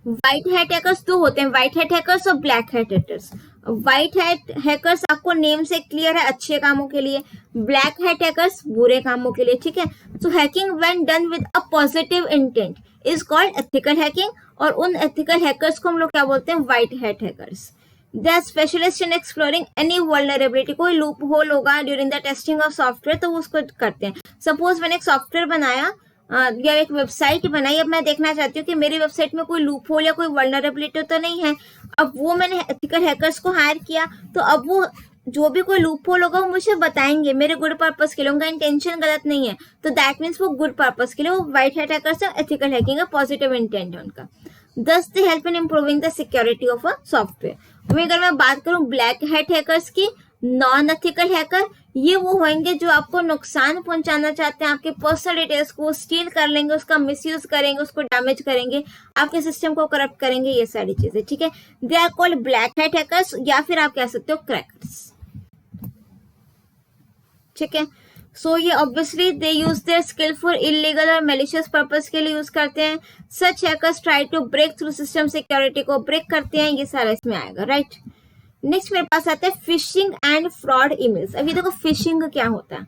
व्हाइट हैट हैकर्स दो होते हैं, व्हाइट हैट हैकर्स और black hat hackers. White hat hackers आपको नेम से क्लियर है, अच्छे कामों के लिए। ब्लैक हैट हैकर्स बुरे कामों के लिए, ठीक है। So hacking when done with a positive intent is called ethical hacking, और उन एथिकल हैकर्स को हम लोग क्या बोलते हैं, white hat hackers. They are specialist in exploring any vulnerability, कोई लूप होल होगा during the testing of software तो वो उसको करते हैं। सपोज मैंने एक सॉफ्टवेयर बनाया या एक वेबसाइट बनाई, अब मैं देखना चाहती हूँ कि मेरी वेबसाइट में कोई लूप होल या कोई वल्नरेबिलिटी तो नहीं है। अब वो मैंने एथिकल हैकर्स को हायर किया, तो अब वो जो भी कोई लूप होल होगा वो मुझे बताएंगे मेरे गुड पर्पस के लिए, उनका इंटेंशन गलत नहीं है, तो दैट मीन्स वो गुड पर्पस के लिए, वो व्हाइट हैट हैकर्स है, एथिकल हैकिंग है, पॉजिटिव इंटेंट है उनका। दस they help in improving the security of a software. वहीं अगर मैं बात करूं ब्लैक हैट हैकर्स की, नॉन एथिकल हैकर, ये वो होंगे जो आपको नुकसान पहुंचाना चाहते हैं, आपके पर्सनल डिटेल्स को स्टील कर लेंगे, उसका मिसयूज करेंगे, उसको डैमेज करेंगे, आपके सिस्टम को करप्ट करेंगे, ये सारी चीजें, ठीक है। They are called black hat hackers, या फिर आप कह सकते हो क्रैकर्स, ठीक है। सो ये obviously they use their skill for illegal और मैलिशियस पर्पस के लिए यूज करते हैं। Such hackers try to break through system security को ब्रेक करते हैं, ये सारा इसमें आएगा, राइट। नेक्स्ट मेरे पास आता है फिशिंग एंड फ्रॉड ईमेल्स। अभी देखो फिशिंग क्या होता है,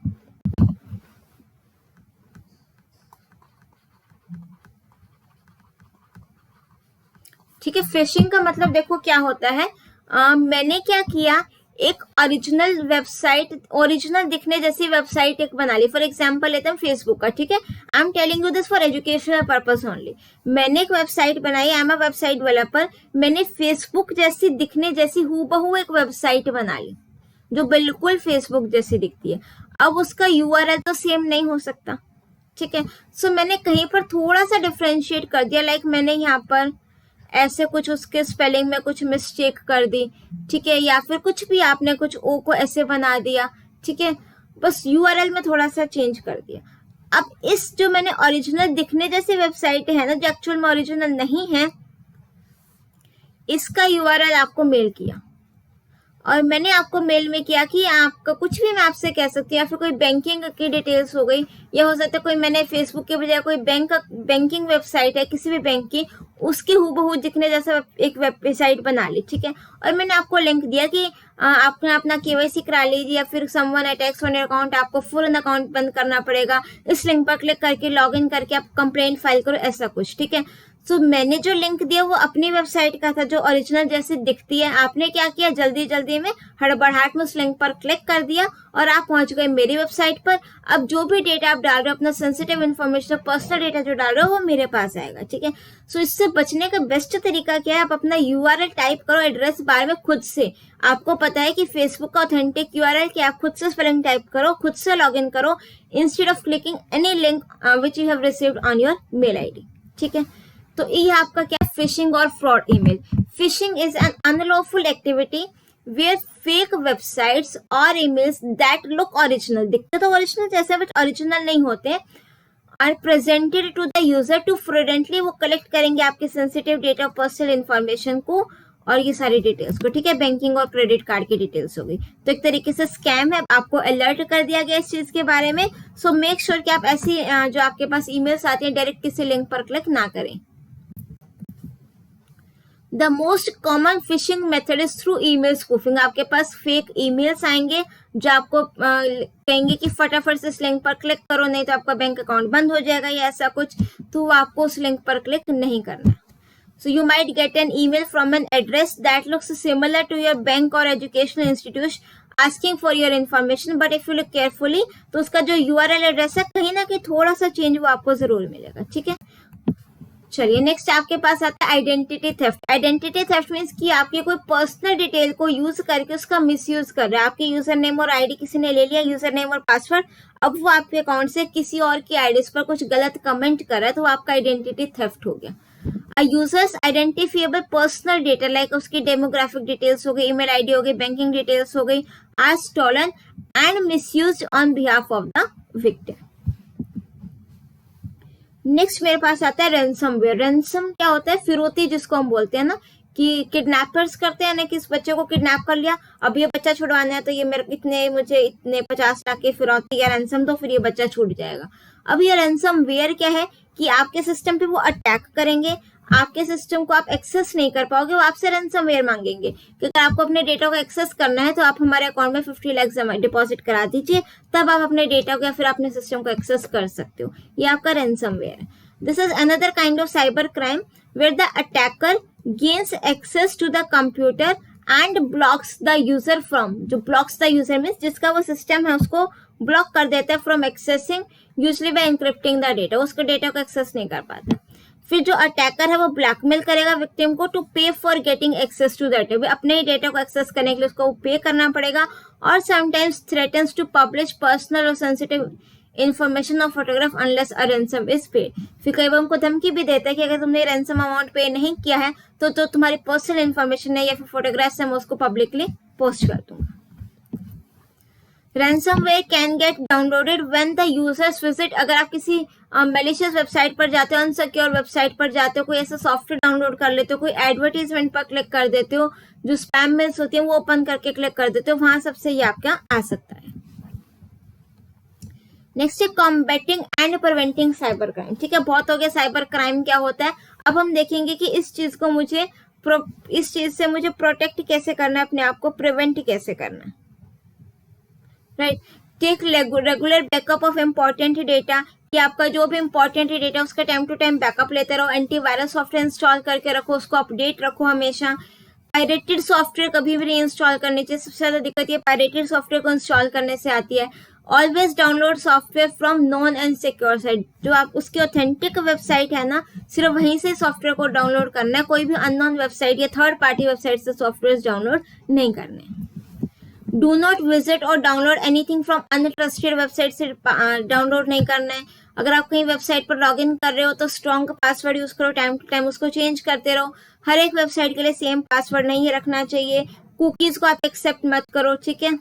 ठीक है। फिशिंग का मतलब देखो क्या होता है, मैंने क्या किया, एक ओरिजिनल वेबसाइट, ओरिजिनल दिखने जैसी वेबसाइट एक बना ली। फॉर एग्जांपल लेते हैं फेसबुक का, ठीक है। I am telling you this for educational purpose only. मैंने एक वेबसाइट बनाई, I am a website developer, मैंने फेसबुक जैसी दिखने जैसी हूबहू एक वेबसाइट बना ली जो बिल्कुल फेसबुक जैसी दिखती है। अब उसका यूआरएल तो सेम नहीं हो सकता, ठीक है। सो मैंने कहीं पर थोड़ा सा डिफ्रेंशिएट कर दिया, लाइक मैंने यहाँ पर ऐसे कुछ उसके स्पेलिंग में कुछ मिस्टेक कर दी, ठीक है, या फिर कुछ भी आपने कुछ ओ को ऐसे बना दिया, ठीक है, बस यूआरएल में थोड़ा सा चेंज कर दिया। अब इस जो मैंने ओरिजिनल दिखने जैसी वेबसाइट है ना, जो एक्चुअल में ओरिजिनल नहीं है, इसका यूआरएल आपको मेल किया, और मैंने आपको मेल में किया कि आपका कुछ भी मैं आपसे कह सकती हूँ, या फिर कोई बैंकिंग की डिटेल्स हो गई, या हो सकता है कोई मैंने फेसबुक के बजाय कोई बैंकिंग वेबसाइट है किसी भी बैंक की, उसकी हूबहू दिखने जैसा एक वेबसाइट बना ली, ठीक है। और मैंने आपको लिंक दिया कि आपने अपना केवाईसी करा लीजिए, या फिर someone attacks on your account, आपको फुल अकाउंट बंद करना पड़ेगा, इस लिंक पर क्लिक करके लॉग इन करके आप कंप्लेंट फाइल करो, ऐसा कुछ, ठीक है। तो मैंने जो लिंक दिया वो अपनी वेबसाइट का था जो ओरिजिनल जैसे दिखती है। आपने क्या किया, जल्दी जल्दी में हड़बड़ाहट में उस लिंक पर क्लिक कर दिया और आप पहुंच गए मेरी वेबसाइट पर। अब जो भी डेटा आप डाल रहे हो, अपना सेंसिटिव इन्फॉर्मेशन, पर्सनल डेटा जो डाल रहे हो वो मेरे पास आएगा, ठीक है। सो इससे बचने का बेस्ट तरीका क्या है, आप अपना यूआरएल टाइप करो एड्रेस बार में खुद से। आपको पता है कि फेसबुक का ऑथेंटिक यूआरएल क्या, आप खुद से स्पेलिंग टाइप करो, खुद से लॉग इन करो, instead of clicking any link which you have received on your mail ID, ठीक है। तो ये आपका क्या, फिशिंग और fraud email. Phishing is an unlawful activity where fake websites और ईमेल्स दैट लुक ओरिजिनल, दिखते तो ओरिजिनल जैसे बट ओरिजिनल नहीं होते, are presented to the user to fraudulently, वो कलेक्ट करेंगे आपके सेंसिटिव डेटा, पर्सनल इन्फॉर्मेशन को और ये सारी डिटेल्स को, ठीक है। बैंकिंग और क्रेडिट कार्ड की डिटेल्स हो गई, तो एक तरीके से स्कैम है, आपको अलर्ट कर दिया गया इस चीज के बारे में। सो मेक श्योर कि आप ऐसी जो आपके पास ईमेल्स आती हैं डायरेक्ट किसी लिंक पर क्लिक ना करें। The most common fishing method is through email spoofing. आपके पास फेक ईमेल्स आएंगे जो आपको कहेंगे कि फटाफट से इस लिंक पर क्लिक करो, नहीं तो आपका बैंक अकाउंट बंद हो जाएगा या ऐसा कुछ, तो आपको उस लिंक पर क्लिक नहीं करना। So you might get an email from an address that looks similar to your bank or educational institution asking for your information, but if you look carefully तो उसका जो URL एड्रेस है कहीं ना कहीं थोड़ा सा चेंज वो आपको जरूर मिलेगा, ठीक है। चलिए नेक्स्ट आपके पास आता है identity theft. Identity theft means कि आपके कोई पर्सनल डिटेल को यूज करके उसका मिसयूज कर रहा है। आपके यूजर नेम और आईडी किसी ने ले लिया, यूजर नेम और पासवर्ड, अब वो आपके अकाउंट से किसी और की आईडीज पर कुछ गलत कमेंट कर रहा है, तो वो आपका आइडेंटिटी थेफ्ट हो गया। A user's identifiable personal data like उसकी डेमोग्राफिक डिटेल्स हो गई, ईमेल आईडी हो गई, बैंकिंग डिटेल्स हो गई, are stolen and misused on behalf of the victim. Next मेरे पास आता है रैंसमवेयर। रैंसम क्या होता है? फिरौती जिसको हम बोलते हैं ना, कि किडनैपर्स करते हैं ना, कि इस बच्चे को किडनैप कर लिया, अब ये बच्चा छुड़वाना है तो ये मुझे इतने 50 लाख की फिरौती या रैंसम दो, फिर ये बच्चा छूट जाएगा। अब ये रैंसमवेयर क्या है कि आपके सिस्टम पे वो अटैक करेंगे, आपके सिस्टम को आप एक्सेस नहीं कर पाओगे, वो आपसे रैंसमवेयर मांगेंगे कि अगर आपको अपने डेटा को एक्सेस करना है तो आप हमारे अकाउंट में 50 लाख डिपॉजिट करा दीजिए, तब आप अपने डेटा को या फिर अपने सिस्टम को एक्सेस कर सकते हो। ये आपका रैंसमवेयर है। This is another kind of cyber crime where the attacker gains access to the computer and blocks the user from, जो ब्लॉक्स द यूजर मीन्स जिसका वो सिस्टम है उसको ब्लॉक कर देता है from accessing, usually by encrypting the data, उसके data को एक्सेस नहीं कर पाता। फिर जो अटैकर है वो ब्लैकमेल करेगा विक्टिम को to pay for getting access to that, अपने ही डेटा को एक्सेस करने के लिए उसको पे करना पड़ेगा, और sometimes threatens to publish personal और सेंसिटिव इन्फॉर्मेशन और photograph unless a ransom is paid. फिर कई बार उनको धमकी भी देता है कि अगर तुमने रैंसम अमाउंट पे नहीं किया है तो तुम्हारी पर्सनल इन्फॉर्मेशन है या फिर फोटोग्राफ्स है मैं उसको पब्लिकली पोस्ट कर दूंगा। Ransomware can get downloaded when the users visit, अगर आप किसी malicious वेबसाइट पर जाते हो, अनसिक्योर वेबसाइट पर जाते हो, कोई ऐसा सॉफ्टवेयर डाउनलोड कर लेते हो, कोई एडवर्टीजमेंट पर क्लिक कर देते हो, जो स्पैम मेल्स होती हैं वो ओपन करके क्लिक कर देते हो, वहां सबसे ये आपका आ सकता है। नेक्स्ट है combating and preventing cyber crime. ठीक है, बहुत हो गया साइबर क्राइम क्या होता है। अब हम देखेंगे कि इस चीज से मुझे प्रोटेक्ट कैसे करना है, अपने आप को प्रिवेंट कैसे करना है। Right, take regular backup of important data, कि आपका जो भी इम्पोर्टेंट डेटा उसका टाइम टू टाइम बैकअप लेते रहो। एंटीवायरस सॉफ्टवेयर इंस्टॉल करके रखो, उसको अपडेट रखो हमेशा। पायरेटेड सॉफ्टवेयर कभी भी नहीं इंस्टॉल करनी चाहिए, सबसे ज्यादा दिक्कत ये पायरेटेड सॉफ्टवेयर को इंस्टॉल करने से आती है। Always download software from non and secure site, जो आप उसकी ऑथेंटिक वेबसाइट है ना, सिर्फ वहीं से सॉफ्टवेयर को डाउनलोड करना है, कोई भी अननोन वेबसाइट या थर्ड पार्टी वेबसाइट से सॉफ्टवेयर डाउनलोड नहीं करने। डू नॉट विजिट और download anything from untrusted website से डाउनलोड नहीं करना है। अगर आप कहीं वेबसाइट पर लॉग इन कर रहे हो तो स्ट्रॉन्ग पासवर्ड यूज करो, टाइम टू टाइम उसको चेंज करते रहो। हर एक वेबसाइट के लिए सेम पासवर्ड नहीं रखना चाहिए। कुकीज को आप एक्सेप्ट मत करो, ठीक है,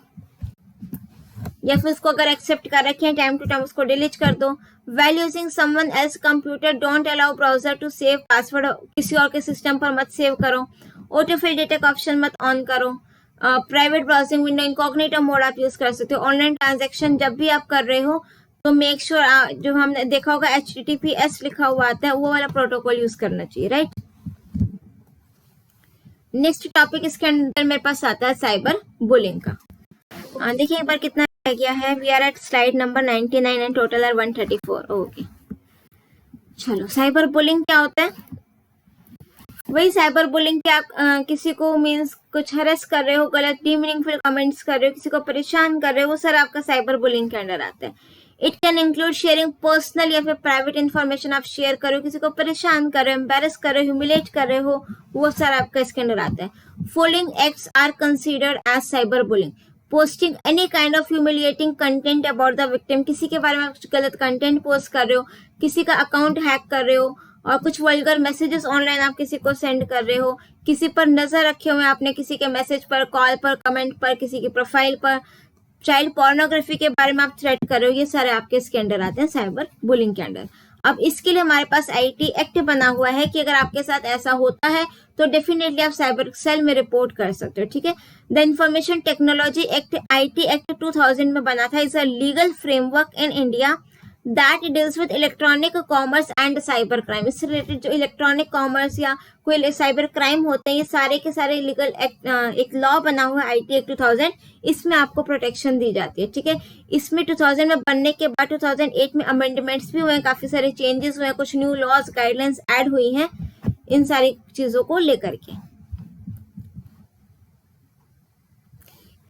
या फिर उसको अगर एक्सेप्ट कर रखे हैं टाइम टू टाइम उसको डिलीट कर दो। While using someone else computer don't allow browser to save password, किसी और के सिस्टम पर मत सेव करो। ऑटोफिल डेटा का ऑप्शन मत ऑन करो। Private browsing window incognito mode आप यूज कर सकते हो। ऑनलाइन ट्रांजैक्शन जब भी आप कर रहे हो तो मेक श्योर जो हमने देखा होगा HTTPS लिखा हुआ आता है वो वाला प्रोटोकॉल यूज करना चाहिए। राइट, नेक्स्ट टॉपिक इसके अंदर मेरे पास आता है साइबर बुलिंग का। देखिए एक बार कितना रह गया है। We are at slide number 99 and total are 134। Okay, चलो साइबर बुलिंग क्या होता है? वही साइबर बुलिंग क्या, किसी को मीन्स कुछ हरेस कर रहे हो, गलत डीमीनिंगफुल कमेंट्स कर रहे हो, किसी को परेशान कर रहे हो, वो सर आपका साइबर बुलिंग के अंडर आता है। It can include sharing personal या फिर प्राइवेट इन्फॉर्मेशन आप शेयर कर रहे हो, किसी को परेशान कर रहे हो, एम्बेरस कर रहे हो, ह्यूमिलेट कर रहे हो, वो सर आपका इसके अंडर आता है। Following acts are considered as cyber bullying. Posting any kind of humiliating content about the victim, किसी के बारे में कुछ गलत कंटेंट पोस्ट कर रहे हो, किसी का अकाउंट हैक कर रहे हो, और कुछ वल्गर मैसेजेस ऑनलाइन आप किसी को सेंड कर रहे हो, किसी पर नजर रखे हुए आपने, किसी के मैसेज पर, कॉल पर, कमेंट पर, किसी की प्रोफाइल पर, चाइल्ड पोर्नोग्राफी के बारे में आप थ्रेट कर रहे हो, ये सारे आपके इसके अंडर आते हैं साइबर बुलिंग के अंडर। अब इसके लिए हमारे पास IT एक्ट बना हुआ है कि अगर आपके साथ ऐसा होता है तो डेफिनेटली आप साइबर सेल में रिपोर्ट कर सकते हो। ठीक है, the information technology act IT act 2000 में बना था। Is a legal framework in India that deals with electronic commerce and cyber crime. इससे रिलेटेड जो इलेक्ट्रॉनिक कॉमर्स या कोई साइबर क्राइम होते हैं, ये सारे के सारे लीगल एक्ट, एक लॉ बना हुआ है IT एक्ट 2000, इसमें आपको प्रोटेक्शन दी जाती है। ठीक है, इसमें 2000 में बनने के बाद 2008 में अमेंडमेंट्स भी हुए हैं, काफी सारे चेंजेस हुए हैं, कुछ न्यू लॉज गाइडलाइंस ऐड हुई हैं इन सारी चीजों को लेकर के।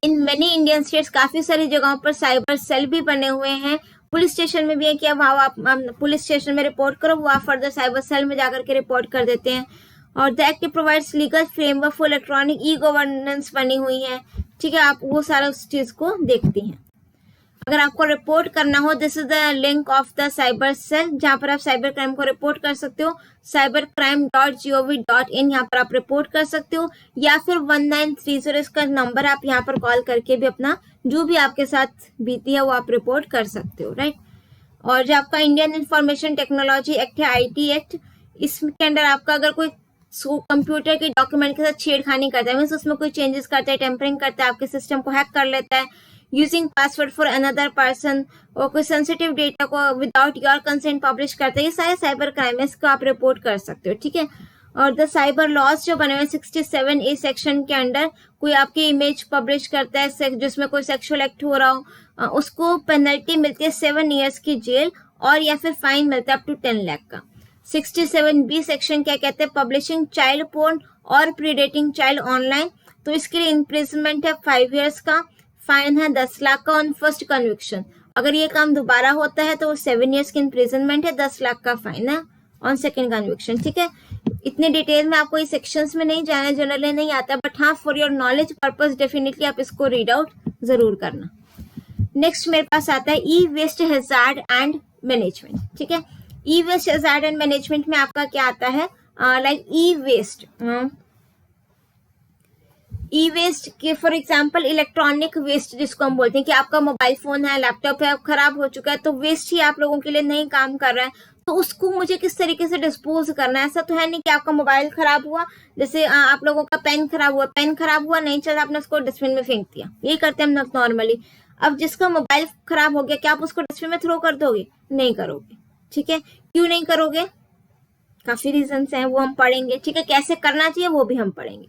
इन मेनी इंडियन स्टेट्स काफी सारी जगहों पर साइबर सेल भी बने हुए हैं, पुलिस स्टेशन में भी है कि अब आप पुलिस स्टेशन में रिपोर्ट करो, वो आप फर्दर साइबर सेल में जाकर के रिपोर्ट कर देते हैं। और the act provides legal framework for electronic e governance बनी हुई है, ठीक है, आप वो सारा उस चीज को देखती हैं। अगर आपको रिपोर्ट करना हो, this is the link of the cyber cell, जहां पर आप साइबर क्राइम को रिपोर्ट कर सकते हो, cybercrime.gov.in, यहाँ पर आप रिपोर्ट कर सकते हो, या फिर 1930 इसका नंबर, आप यहाँ पर कॉल करके भी अपना जो भी आपके साथ बीती है वो आप रिपोर्ट कर सकते हो, राइट। और जो आपका इंडियन इंफॉर्मेशन टेक्नोलॉजी एक्ट है, IT एक्ट, इसके अंडर आपका अगर कोई कंप्यूटर के डॉक्यूमेंट के साथ छेड़खानी करता है, मीन्स उसमें कोई चेंजेस करता है, टेम्परिंग करता है, आपके सिस्टम को हैक कर लेता है, using password for another person, और कोई सेंसिटिव डेटा को विदाउट योर कंसेंट पब्लिश करते हैं, ये सारे साइबर क्राइम है, इसको आप रिपोर्ट कर सकते हो, ठीक है। और द साइबर लॉज जो बने हुए 67A सेक्शन के अंडर, कोई आपकी इमेज पब्लिश करता है जिसमें कोई सेक्सुअल एक्ट हो रहा हो, उसको पेनल्टी मिलती है 7 years की जेल और या फिर फाइन मिलता है अप टू 10 लाख का। 67B सेक्शन क्या कहते हैं, पब्लिशिंग चाइल्ड पोर्न और प्रीडेटिंग चाइल्ड ऑनलाइन, तो इसके लिए इम्प्रिजनमेंट है 5 years का, फाइन है 10 लाख का ऑन फर्स्ट कन्विक्शन। अगर ये काम दोबारा होता है तो 7 years की इम्प्रिजनमेंट है, 10 लाख का फाइन है ऑन सेकेंड कन्विक्शन, ठीक है। इतने डिटेल में आपको इस सेक्शंस में नहीं जाना, जनरली नहीं आता, बट हाँ for your knowledge purpose definitely आप इसको रीड आउट जरूर करना। नेक्स्ट मेरे पास आता है ई वेस्ट हैजार्ड एंड मैनेजमेंट, ठीक है। ई वेस्ट हैजार्ड एंड मैनेजमेंट में आपका क्या आता है, लाइक ई वेस्ट के फॉर एग्जांपल इलेक्ट्रॉनिक वेस्ट जिसको हम बोलते हैं, कि आपका मोबाइल फोन है, लैपटॉप है, खराब हो चुका है, तो वेस्ट ही आप लोगों के लिए नहीं काम कर रहा है, तो उसको मुझे किस तरीके से डिस्पोज करना है। ऐसा तो है नहीं कि आपका मोबाइल खराब हुआ, जैसे आप लोगों का पेन खराब हुआ नहीं चला, आपने उसको डस्टबिन में फेंक दिया, यही करते हैं हम लोग नॉर्मली। अब जिसका मोबाइल खराब हो गया, क्या आप उसको डस्टबिन में थ्रो कर दोगे? नहीं करोगे, ठीक है। क्यों नहीं करोगे? काफी रीजंस हैं, वो हम पढ़ेंगे, ठीक है। कैसे करना चाहिए वो भी हम पढ़ेंगे।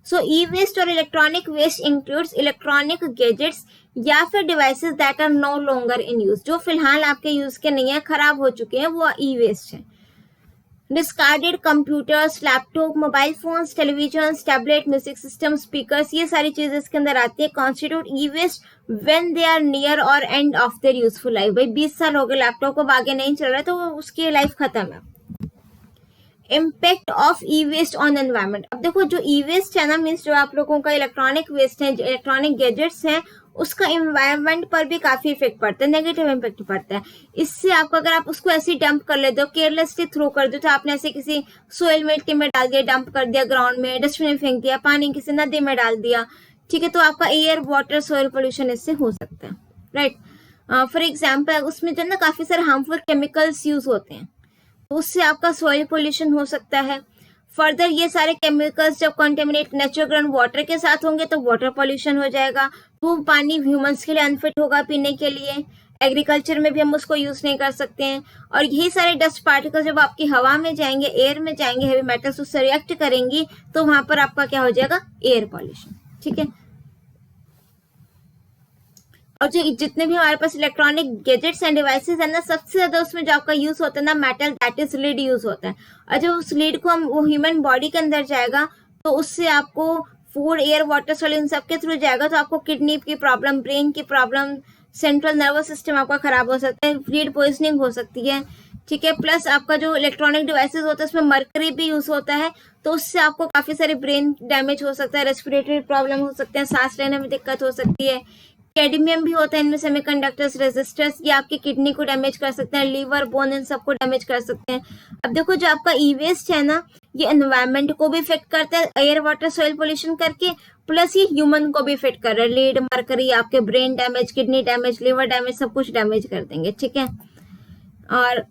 सो ई वेस्ट और electronic waste includes electronic gadgets या फिर devices that are no longer in use, जो फिलहाल आपके यूज के नहीं है, खराब हो चुके हैं, वो ई वेस्ट है। Discarded computers, laptop, mobile phones, television, tablet, music system, speakers, ये सारी चीजें इसके अंदर आती है, constitute e waste when they are near और end of their useful life. भाई 20 साल हो गए लैपटॉप को, आगे नहीं चल रहा है, तो उसकी लाइफ खत्म है। Impact of e waste on environment, अब देखो जो ई वेस्ट है ना, मीन्स जो आप लोगों का इलेक्ट्रॉनिक वेस्ट है, इलेक्ट्रॉनिक गैजेट्स हैं, उसका इन्वायरमेंट पर भी काफी इफेक्ट पड़ता है, नेगेटिव इम्पैक्ट पड़ता है। इससे आपको, अगर आप उसको ऐसे डंप कर लेते हो, केयरलेसली थ्रो कर दो, तो आपने ऐसे किसी सोइल मिट्टी में डाल दिया, डंप कर दिया ग्राउंड में, डस्टबिन में फेंक दिया, पानी किसी नदी में डाल दिया, ठीक है, तो आपका एयर, वाटर, सोइल पोल्यूशन इससे हो सकता है, राइट। फॉर एग्जाम्पल उसमें जो ना काफी सारे हार्मफुल केमिकल्स यूज होते हैं, तो उससे आपका सॉइल पोल्यूशन हो सकता है। फर्दर ये सारे केमिकल्स जब कंटेमिनेट नेचुरल ग्राउंड वाटर के साथ होंगे तो वाटर पोल्यूशन हो जाएगा, वो पानी ह्यूमंस के लिए अनफिट होगा पीने के लिए, एग्रीकल्चर में भी हम उसको यूज नहीं कर सकते हैं। और यही सारे डस्ट पार्टिकल जब आपकी हवा में जाएंगे, एयर में जाएंगे, हेवी मेटल्स उससे रिएक्ट करेंगी, तो वहां पर आपका क्या हो जाएगा, एयर पॉल्यूशन, ठीक है। और जो जितने भी हमारे पास इलेक्ट्रॉनिक गैजेट्स एंड डिवाइसेस है ना, सबसे ज्यादा उसमें जो आपका यूज होता है ना, metal, that is lead use होता है। और जब उस लीड को हम वो ह्यूमन बॉडी के अंदर जाएगा, तो उससे आपको food, air, water, soil in सबके थ्रू जाएगा, तो आपको किडनी की प्रॉब्लम, ब्रेन की प्रॉब्लम, सेंट्रल नर्वस सिस्टम आपका खराब हो सकता है, लीड पॉइजनिंग हो सकती है, ठीक है। प्लस आपका जो इलेक्ट्रॉनिक डिवाइसेस होता है उसमें मर्करी भी यूज होता है, तो उससे आपको काफी सारे ब्रेन डैमेज हो सकता है, रेस्पिरेटरी प्रॉब्लम हो सकते हैं, सांस लेने में दिक्कत हो सकती है। कैडमियम भी होता है इनमें, सेमीकंडक्टर्स, रेजिस्टर्स, ये आपकी किडनी को डैमेज कर सकते हैं, लीवर, बोन, इन सबको डैमेज कर सकते हैं। अब देखो जो आपका ई वेस्ट है ना, ये एनवायरनमेंट को भी इफेक्ट करता है, एयर, वाटर, सॉइल पोल्यूशन करके, प्लस ये ह्यूमन को भी इफेक्ट कर रहा है, लीड, मरकरी, आपके brain damage, kidney damage, liver damage, सब कुछ डैमेज कर देंगे, ठीक है। और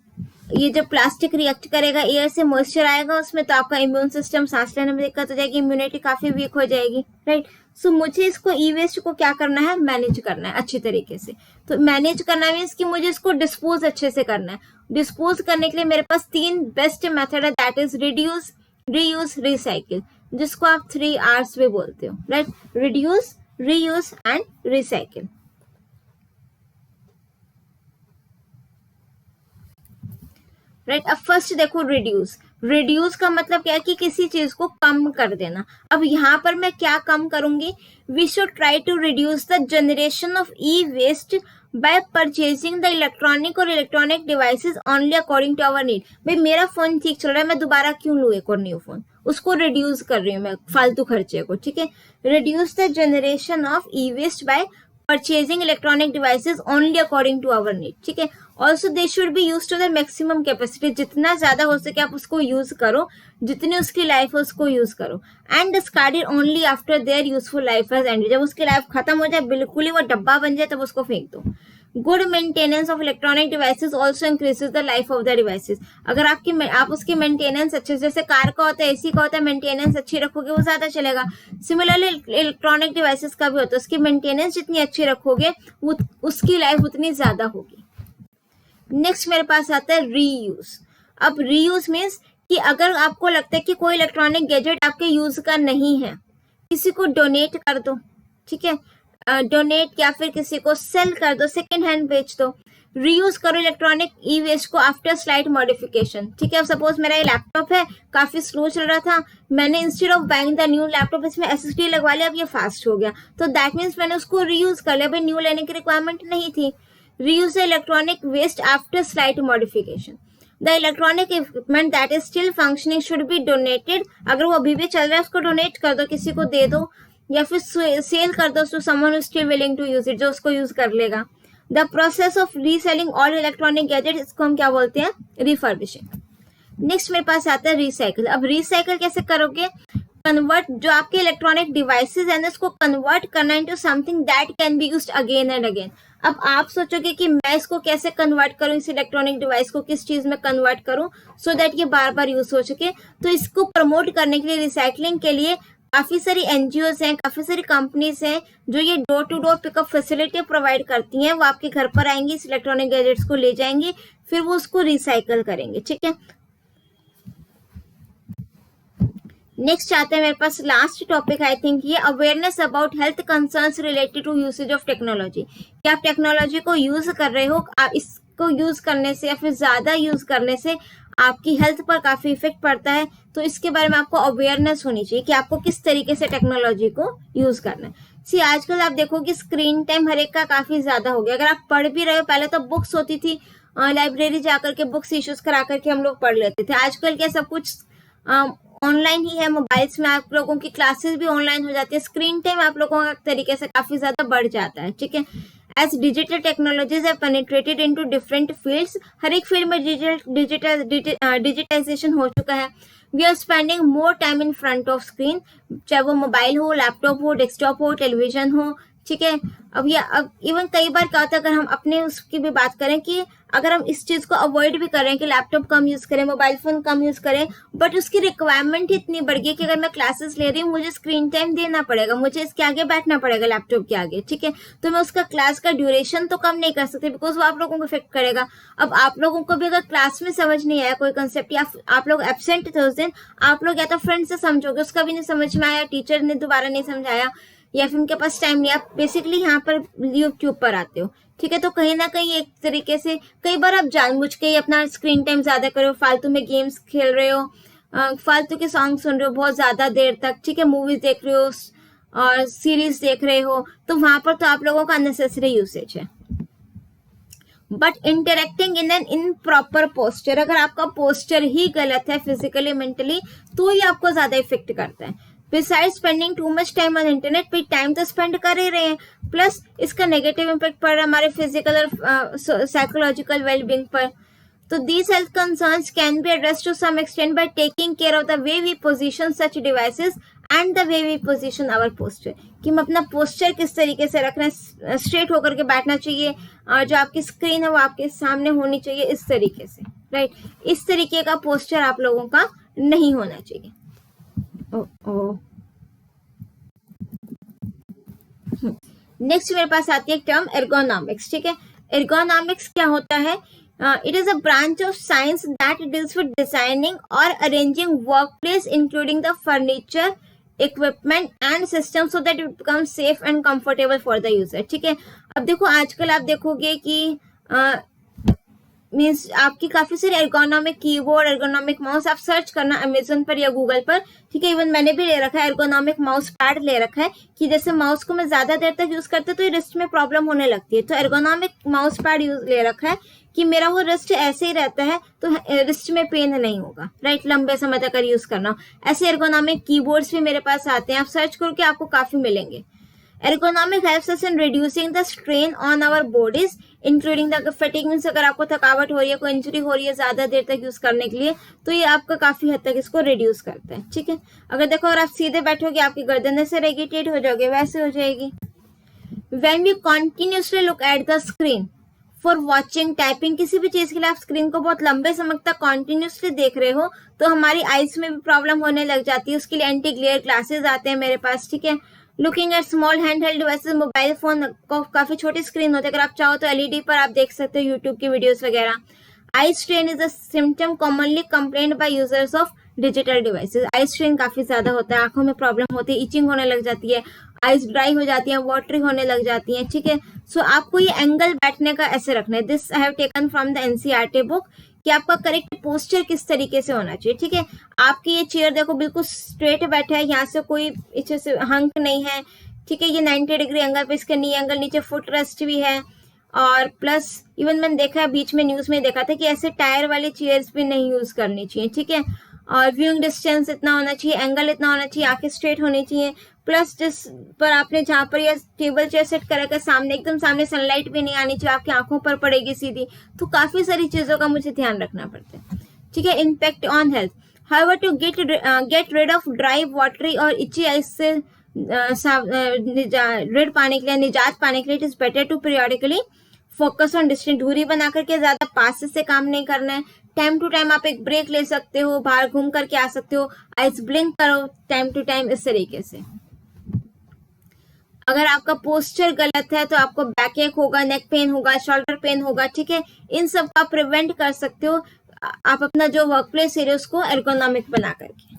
ये जब प्लास्टिक रिएक्ट करेगा, एयर से मॉइस्चर आएगा उसमें, तो आपका इम्यून सिस्टम, सांस लेने में दिक्कत हो जाएगी, इम्यूनिटी काफी वीक हो जाएगी, राइट। सो मुझे इसको ई वेस्ट को क्या करना है, मैनेज करना है अच्छी तरीके से। तो मैनेज करना मीन्स कि मुझे इसको डिस्पोज अच्छे से करना है। डिस्पोज करने के लिए मेरे पास 3 बेस्ट मेथड है, that is reduce, reuse, recycle, जिसको आप 3 Rs भी बोलते हो, right. Reduce, reuse and recycle, right. अब फर्स्ट देखो रिड्यूस। रिड्यूस का मतलब क्या है कि किसी चीज को कम कर देना। अब यहाँ पर मैं क्या कम करूंगी, we should try to reduce the generation of e waste by purchasing the electronic और electronic devices only according to our need. भाई मेरा फोन ठीक चल रहा है, मैं दोबारा क्यों लूँ एक और न्यू फोन, उसको रिड्यूस कर रही हूँ मैं फालतू खर्चे को, ठीक है। Reduce the generation of e waste by purchasing electronic devices only according to our need, ठीक है। Also they should be use to the maximum capacity, जितना ज्यादा हो सके आप उसको यूज करो, जितनी उसकी लाइफ है उसको यूज करो। And discard it only after their useful life has ended, जब उसकी लाइफ खत्म हो जाए, बिल्कुल ही वो डब्बा बन जाए, तब उसको फेंक दो। Good maintenance of electronic devices also increases the life of the devices. अगर आप उसकी मेंटेनेंस अच्छे, जैसे कार का होता है, एसी का होता है, मेंटेनेंस अच्छी रखोगे वो ज्यादा चलेगा। सिमिलरली इलेक्ट्रॉनिक डिवाइसेस का भी होता है, उसकी मेंटेनेंस जितनी अच्छी रखोगे वो उसकी लाइफ उतनी ज्यादा होगी। नेक्स्ट मेरे पास आता है रीयूज। अब रीयूज मीन्स कि अगर आपको लगता है कि कोई इलेक्ट्रॉनिक गैजेट आपके यूज का नहीं है, किसी को डोनेट कर दो, ठीक है, डोनेट या फिर किसी को सेल कर दो, सेकेंड हैंड बेच दो। रीयूज करो इलेक्ट्रॉनिक ई वेस्ट को आफ्टर स्लाइट मॉडिफिकेशन, ठीक है। अब सपोज मेरा ये लैपटॉप है, काफी स्लो चल रहा था, मैंने instead of buying the new laptop इसमें एसएसडी लगवा लिया, अब ये फास्ट हो गया, तो दैट मीन्स मैंने उसको रीयूज कर लिया, भाई न्यू लेने की रिक्वायरमेंट नहीं थी। Reuse electronic waste after slight modification. The electronic equipment that is still functioning should be donated, अगर वो अभी भी चल रहा है उसको डोनेट कर दो, किसी को दे दो, या फिर सेल कर दो to someone who still willing to use it, जो उसको यूज कर लेगा। The process of reselling all electronic gadget, इसको हम क्या बोलते हैं, रिफर्बिशिंग। नेक्स्ट मेरे पास आता है रिसाइकल। अब रिसाइकल कैसे करोगे, कन्वर्ट जो आपके इलेक्ट्रॉनिक डिवाइसेस है ना, उसको कन्वर्ट करना into something that can be used again and again. अब आप सोचोगे कि मैं इसको कैसे कन्वर्ट करूं, इस इलेक्ट्रॉनिक डिवाइस को किस चीज में कन्वर्ट करूं सो दैट ये बार बार यूज हो सके। तो इसको प्रमोट करने के लिए, रिसाइकलिंग के लिए काफी सारी एनजीओज हैं, काफी सारी कंपनीज हैं जो ये door to door pickup facility provide करती हैं। वो आपके घर पर आएंगी, इस इलेक्ट्रॉनिक गैजेट्स को ले जाएंगे, फिर वो उसको रिसाइकल करेंगे, ठीक है। नेक्स्ट आते हैं मेरे पास लास्ट टॉपिक, आई थिंक ये awareness about health concerns related to usage of technology. कि आप टेक्नोलॉजी को यूज कर रहे हो, इसको यूज करने से या फिर ज्यादा यूज करने से आपकी हेल्थ पर काफी इफेक्ट पड़ता है, तो इसके बारे में आपको अवेयरनेस होनी चाहिए कि आपको किस तरीके से टेक्नोलॉजी को यूज करना है। सी आजकल आप देखो कि स्क्रीन टाइम हर एक का काफी ज्यादा हो गया। अगर आप पढ़ भी रहे हो, पहले तो बुक्स होती थी, लाइब्रेरी जाकर के बुक्स इश्यूज करा करके हम लोग पढ़ लेते थे। आजकल क्या सब कुछ ऑनलाइन ही है, मोबाइल्स में आप लोगों की क्लासेस भी ऑनलाइन हो जाती है। स्क्रीन टाइम आप लोगों का तरीके से काफी ज्यादा बढ़ जाता है, ठीक है। As digital technologies have penetrated into different fields, हर एक फील्ड में डिजिटाइजेशन हो चुका है। We are spending more time in front of screen, चाहे वो मोबाइल हो, लैपटॉप हो, डेस्कटॉप हो, टेलीविजन हो, ठीक है। अब इवन कई बार क्या होता है, अगर हम अपने उसकी भी बात करें कि अगर हम इस चीज को अवॉइड भी करें कि लैपटॉप कम यूज करें, मोबाइल फोन कम यूज करें, बट उसकी रिक्वायरमेंट ही इतनी बढ़ गई कि अगर मैं क्लासेस ले रही हूँ, मुझे स्क्रीन टाइम देना पड़ेगा, मुझे इसके आगे बैठना पड़ेगा लैपटॉप के आगे, ठीक है। तो मैं उसका क्लास का ड्यूरेशन तो कम नहीं कर सकती, बिकॉज वो आप लोगों को इफेक्ट करेगा। अब आप लोगों को भी अगर क्लास में समझ नहीं आया कोई कंसेप्ट, या आप लोग एब्सेंट थे उस दिन, आप लोग या तो फ्रेंड से समझोगे, उसका भी नहीं समझ में आया, टीचर ने दोबारा नहीं समझाया, या फिर उनके पास टाइम नहीं, आप बेसिकली यहाँ पर यूट्यूब पर आते हो, ठीक है। तो कहीं ना कहीं एक तरीके से कई बार आप जानबूझ के ही अपना स्क्रीन टाइम ज्यादा करो, फालतू में गेम्स खेल रहे हो, फालतू के सॉन्ग सुन रहे हो बहुत ज्यादा देर तक, ठीक है, मूवीज देख रहे हो और सीरीज देख रहे हो, तो वहां पर तो आप लोगों का अननेसेसरी यूसेज है। But interacting in an improper posture, अगर आपका पोस्चर ही गलत है फिजिकली मेंटली, तो ही आपको ज्यादा इफेक्ट करता है। Besides spending too much time on internet, भी टाइम तो स्पेंड कर ही रहे हैं, प्लस इसका नेगेटिव इम्पैक्ट पड़ रहा है हमारे फिजिकल और साइकोलॉजिकल वेलबींग पर। तो these health concerns can be addressed to some extent by taking care of the way we position such devices and the way we position our posture, कि हम अपना पोस्चर किस तरीके से रखना है, स्ट्रेट होकर के बैठना चाहिए, जो आपकी स्क्रीन है वो आपके सामने होनी चाहिए, इस तरीके से, राइट। इस तरीके का पोस्चर आप लोगों का नहीं होना चाहिए। नेक्स्ट मेरे पास आती है टर्म एर्गोनॉमिक्स, ठीक है। एर्गोनॉमिक्स क्या होता है, it is a branch of science that deals with designing और arranging work place including the furniture, equipment and system so that it becomes safe and comfortable for the user, ठीक है। अब देखो आजकल आप देखोगे कि मीन्स आपकी काफी सारी एर्गोनॉमिक कीबोर्ड, एर्गोनॉमिक माउस आप सर्च करना अमेजोन पर या गूगल पर, ठीक है। इवन मैंने भी ले रखा है, एर्गोनॉमिक माउस पैड ले रखा है कि जैसे माउस को मैं ज्यादा देर तक यूज करते तो ये रिस्ट में प्रॉब्लम होने लगती है, तो एर्गोनॉमिक माउस पैड यूज ले रखा है कि मेरा वो रिस्ट ऐसे ही रहता है तो रिस्ट में पेन नहीं होगा, राइट, लंबे समय तक अगर यूज करना। ऐसे एर्गोनॉमिक कीबोर्ड्स भी मेरे पास आते हैं, आप सर्च करके आपको काफी मिलेंगे। Ergonomic helps us in reducing the strain on our bodies, including the fatigue, means अगर आपको थकावट हो रही है, कोई इंजरी हो रही है ज्यादा देर तक यूज करने के लिए, तो ये आपका काफी हद तक इसको रिड्यूस करता है, ठीक है। अगर देखो अगर आप सीधे बैठोगे आपकी गर्दन से रेगिटेट हो जाओगे, वैसे हो जाएगी। When you continuously look at the screen for watching, typing, किसी भी चीज के लिए आप स्क्रीन को बहुत लंबे समय तक कॉन्टिन्यूसली देख रहे हो तो हमारी आईज में भी प्रॉब्लम होने लग जाती है, उसके लिए एंटी ग्लेयर ग्लासेस आते हैं मेरे पास, ठीक है। Looking at small hand held devices, mobile phone काफी छोटी स्क्रीन होती है, अगर आप चाहो तो एलईडी पर आप देख सकते हो यूट्यूब की वीडियोस वगैरह। Eye strain is a symptom commonly complained by users of digital devices. Eye strain काफी ज्यादा होता है, आंखों में प्रॉब्लम होती है, इचिंग होने लग जाती है, आईज ड्राई हो जाती है, वाटरी होने लग जाती है, ठीक है। सो आपको ये एंगल बैठने का ऐसे रखना है, this I have taken from the NCERT book, कि आपका करेक्ट पोस्चर किस तरीके से होना चाहिए, ठीक है। आपकी ये चेयर देखो बिल्कुल स्ट्रेट बैठा है, यहाँ से कोई पीछे से हंक नहीं है, ठीक है। ये 90 डिग्री एंगल पे इसका नी एंगल, नीचे फुट रेस्ट भी है, और प्लस इवन मैंने देखा है बीच में न्यूज में देखा था कि ऐसे टायर वाली चेयर्स भी नहीं यूज करनी चाहिए, ठीक है। और व्यूइंग डिस्टेंस इतना होना चाहिए, एंगल इतना होना चाहिए, आंखें स्ट्रेट होनी चाहिए, प्लस जिस पर आपने जहाँ पर यह टेबल चेयर सेट कर रखा है सामने एकदम सामने सनलाइट भी नहीं आनी चाहिए, आपकी आंखों पर पड़ेगी सीधी, तो काफी सारी चीजों का मुझे ध्यान रखना पड़ता है, ठीक है। Impact on health, however to get rid of dry, watery और इची आइज से ऋण पाने के लिए, निजात पाने के लिए, it is better to periodically focus on distance, दूरी बना करके ज्यादा पास से काम नहीं करना है, टाइम टू टाइम आप एक ब्रेक ले सकते हो, बाहर घूम करके आ सकते हो, आइज ब्लिंक करो टाइम टू टाइम, इस तरीके से। अगर आपका पोस्चर गलत है तो आपको बैक एक होगा, नेक पेन होगा, शोल्डर पेन होगा, ठीक है। इन सब का प्रिवेंट कर सकते हो आप अपना जो वर्क प्लेस है उसको एर्गोनॉमिक बना करके।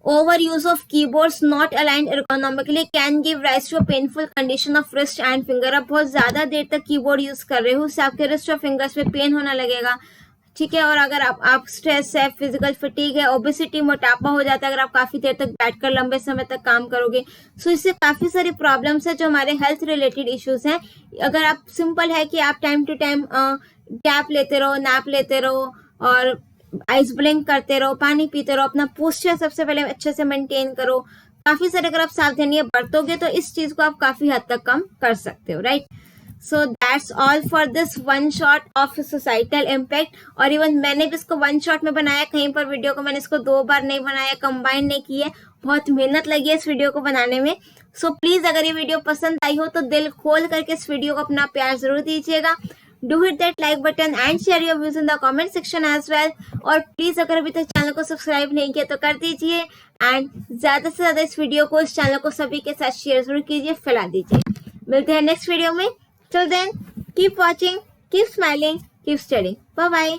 Overuse of keyboards not aligned ergonomically can give rise to a painful condition of wrist and finger। आप बहुत ज्यादा देर तक कीबोर्ड यूज कर रहे हो, उससे आपके रिस्ट और फिंगर्स में पेन होने लगेगा, ठीक है। और अगर आप स्ट्रेस है, फिजिकल फटीग है, ओबेसिटी, मोटापा हो जाता है अगर आप काफी देर तक बैठकर लंबे समय तक काम करोगे, सो इससे काफी सारी प्रॉब्लम्स है जो हमारे हेल्थ रिलेटेड इश्यूज हैं। अगर आप सिंपल है कि आप टाइम टू टाइम गैप लेते रहो, नैप लेते रहो और आइस ब्लिंक करते रहो, पानी पीते रहो, अपना पोस्चर सबसे पहले अच्छे से मेंटेन करो, काफी सारे अगर आप सावधानियां बरतोगे तो इस चीज को आप काफी हद तक कम कर सकते हो, right. So that's all for this one shot of societal impact. और इवन मैंने भी इसको वन शॉट में बनाया, कहीं पर वीडियो को मैंने इसको 2 बार नहीं बनाया, कंबाइन नहीं की है, बहुत मेहनत लगी है इस वीडियो को बनाने में। सो प्लीज अगर ये वीडियो पसंद आई हो तो दिल खोल करके इस वीडियो को अपना प्यार जरूर दीजिएगा। Do hit that like button and share your views in the comment section as well। और प्लीज अगर अभी तक चैनल को सब्सक्राइब नहीं किया तो कर दीजिए, एंड ज्यादा से ज्यादा इस वीडियो को, इस चैनल को सभी के साथ शेयर जरूर कीजिए, फैला दीजिए। मिलते हैं नेक्स्ट वीडियो में, till then keep watching, keep smiling, keep studying, bye bye।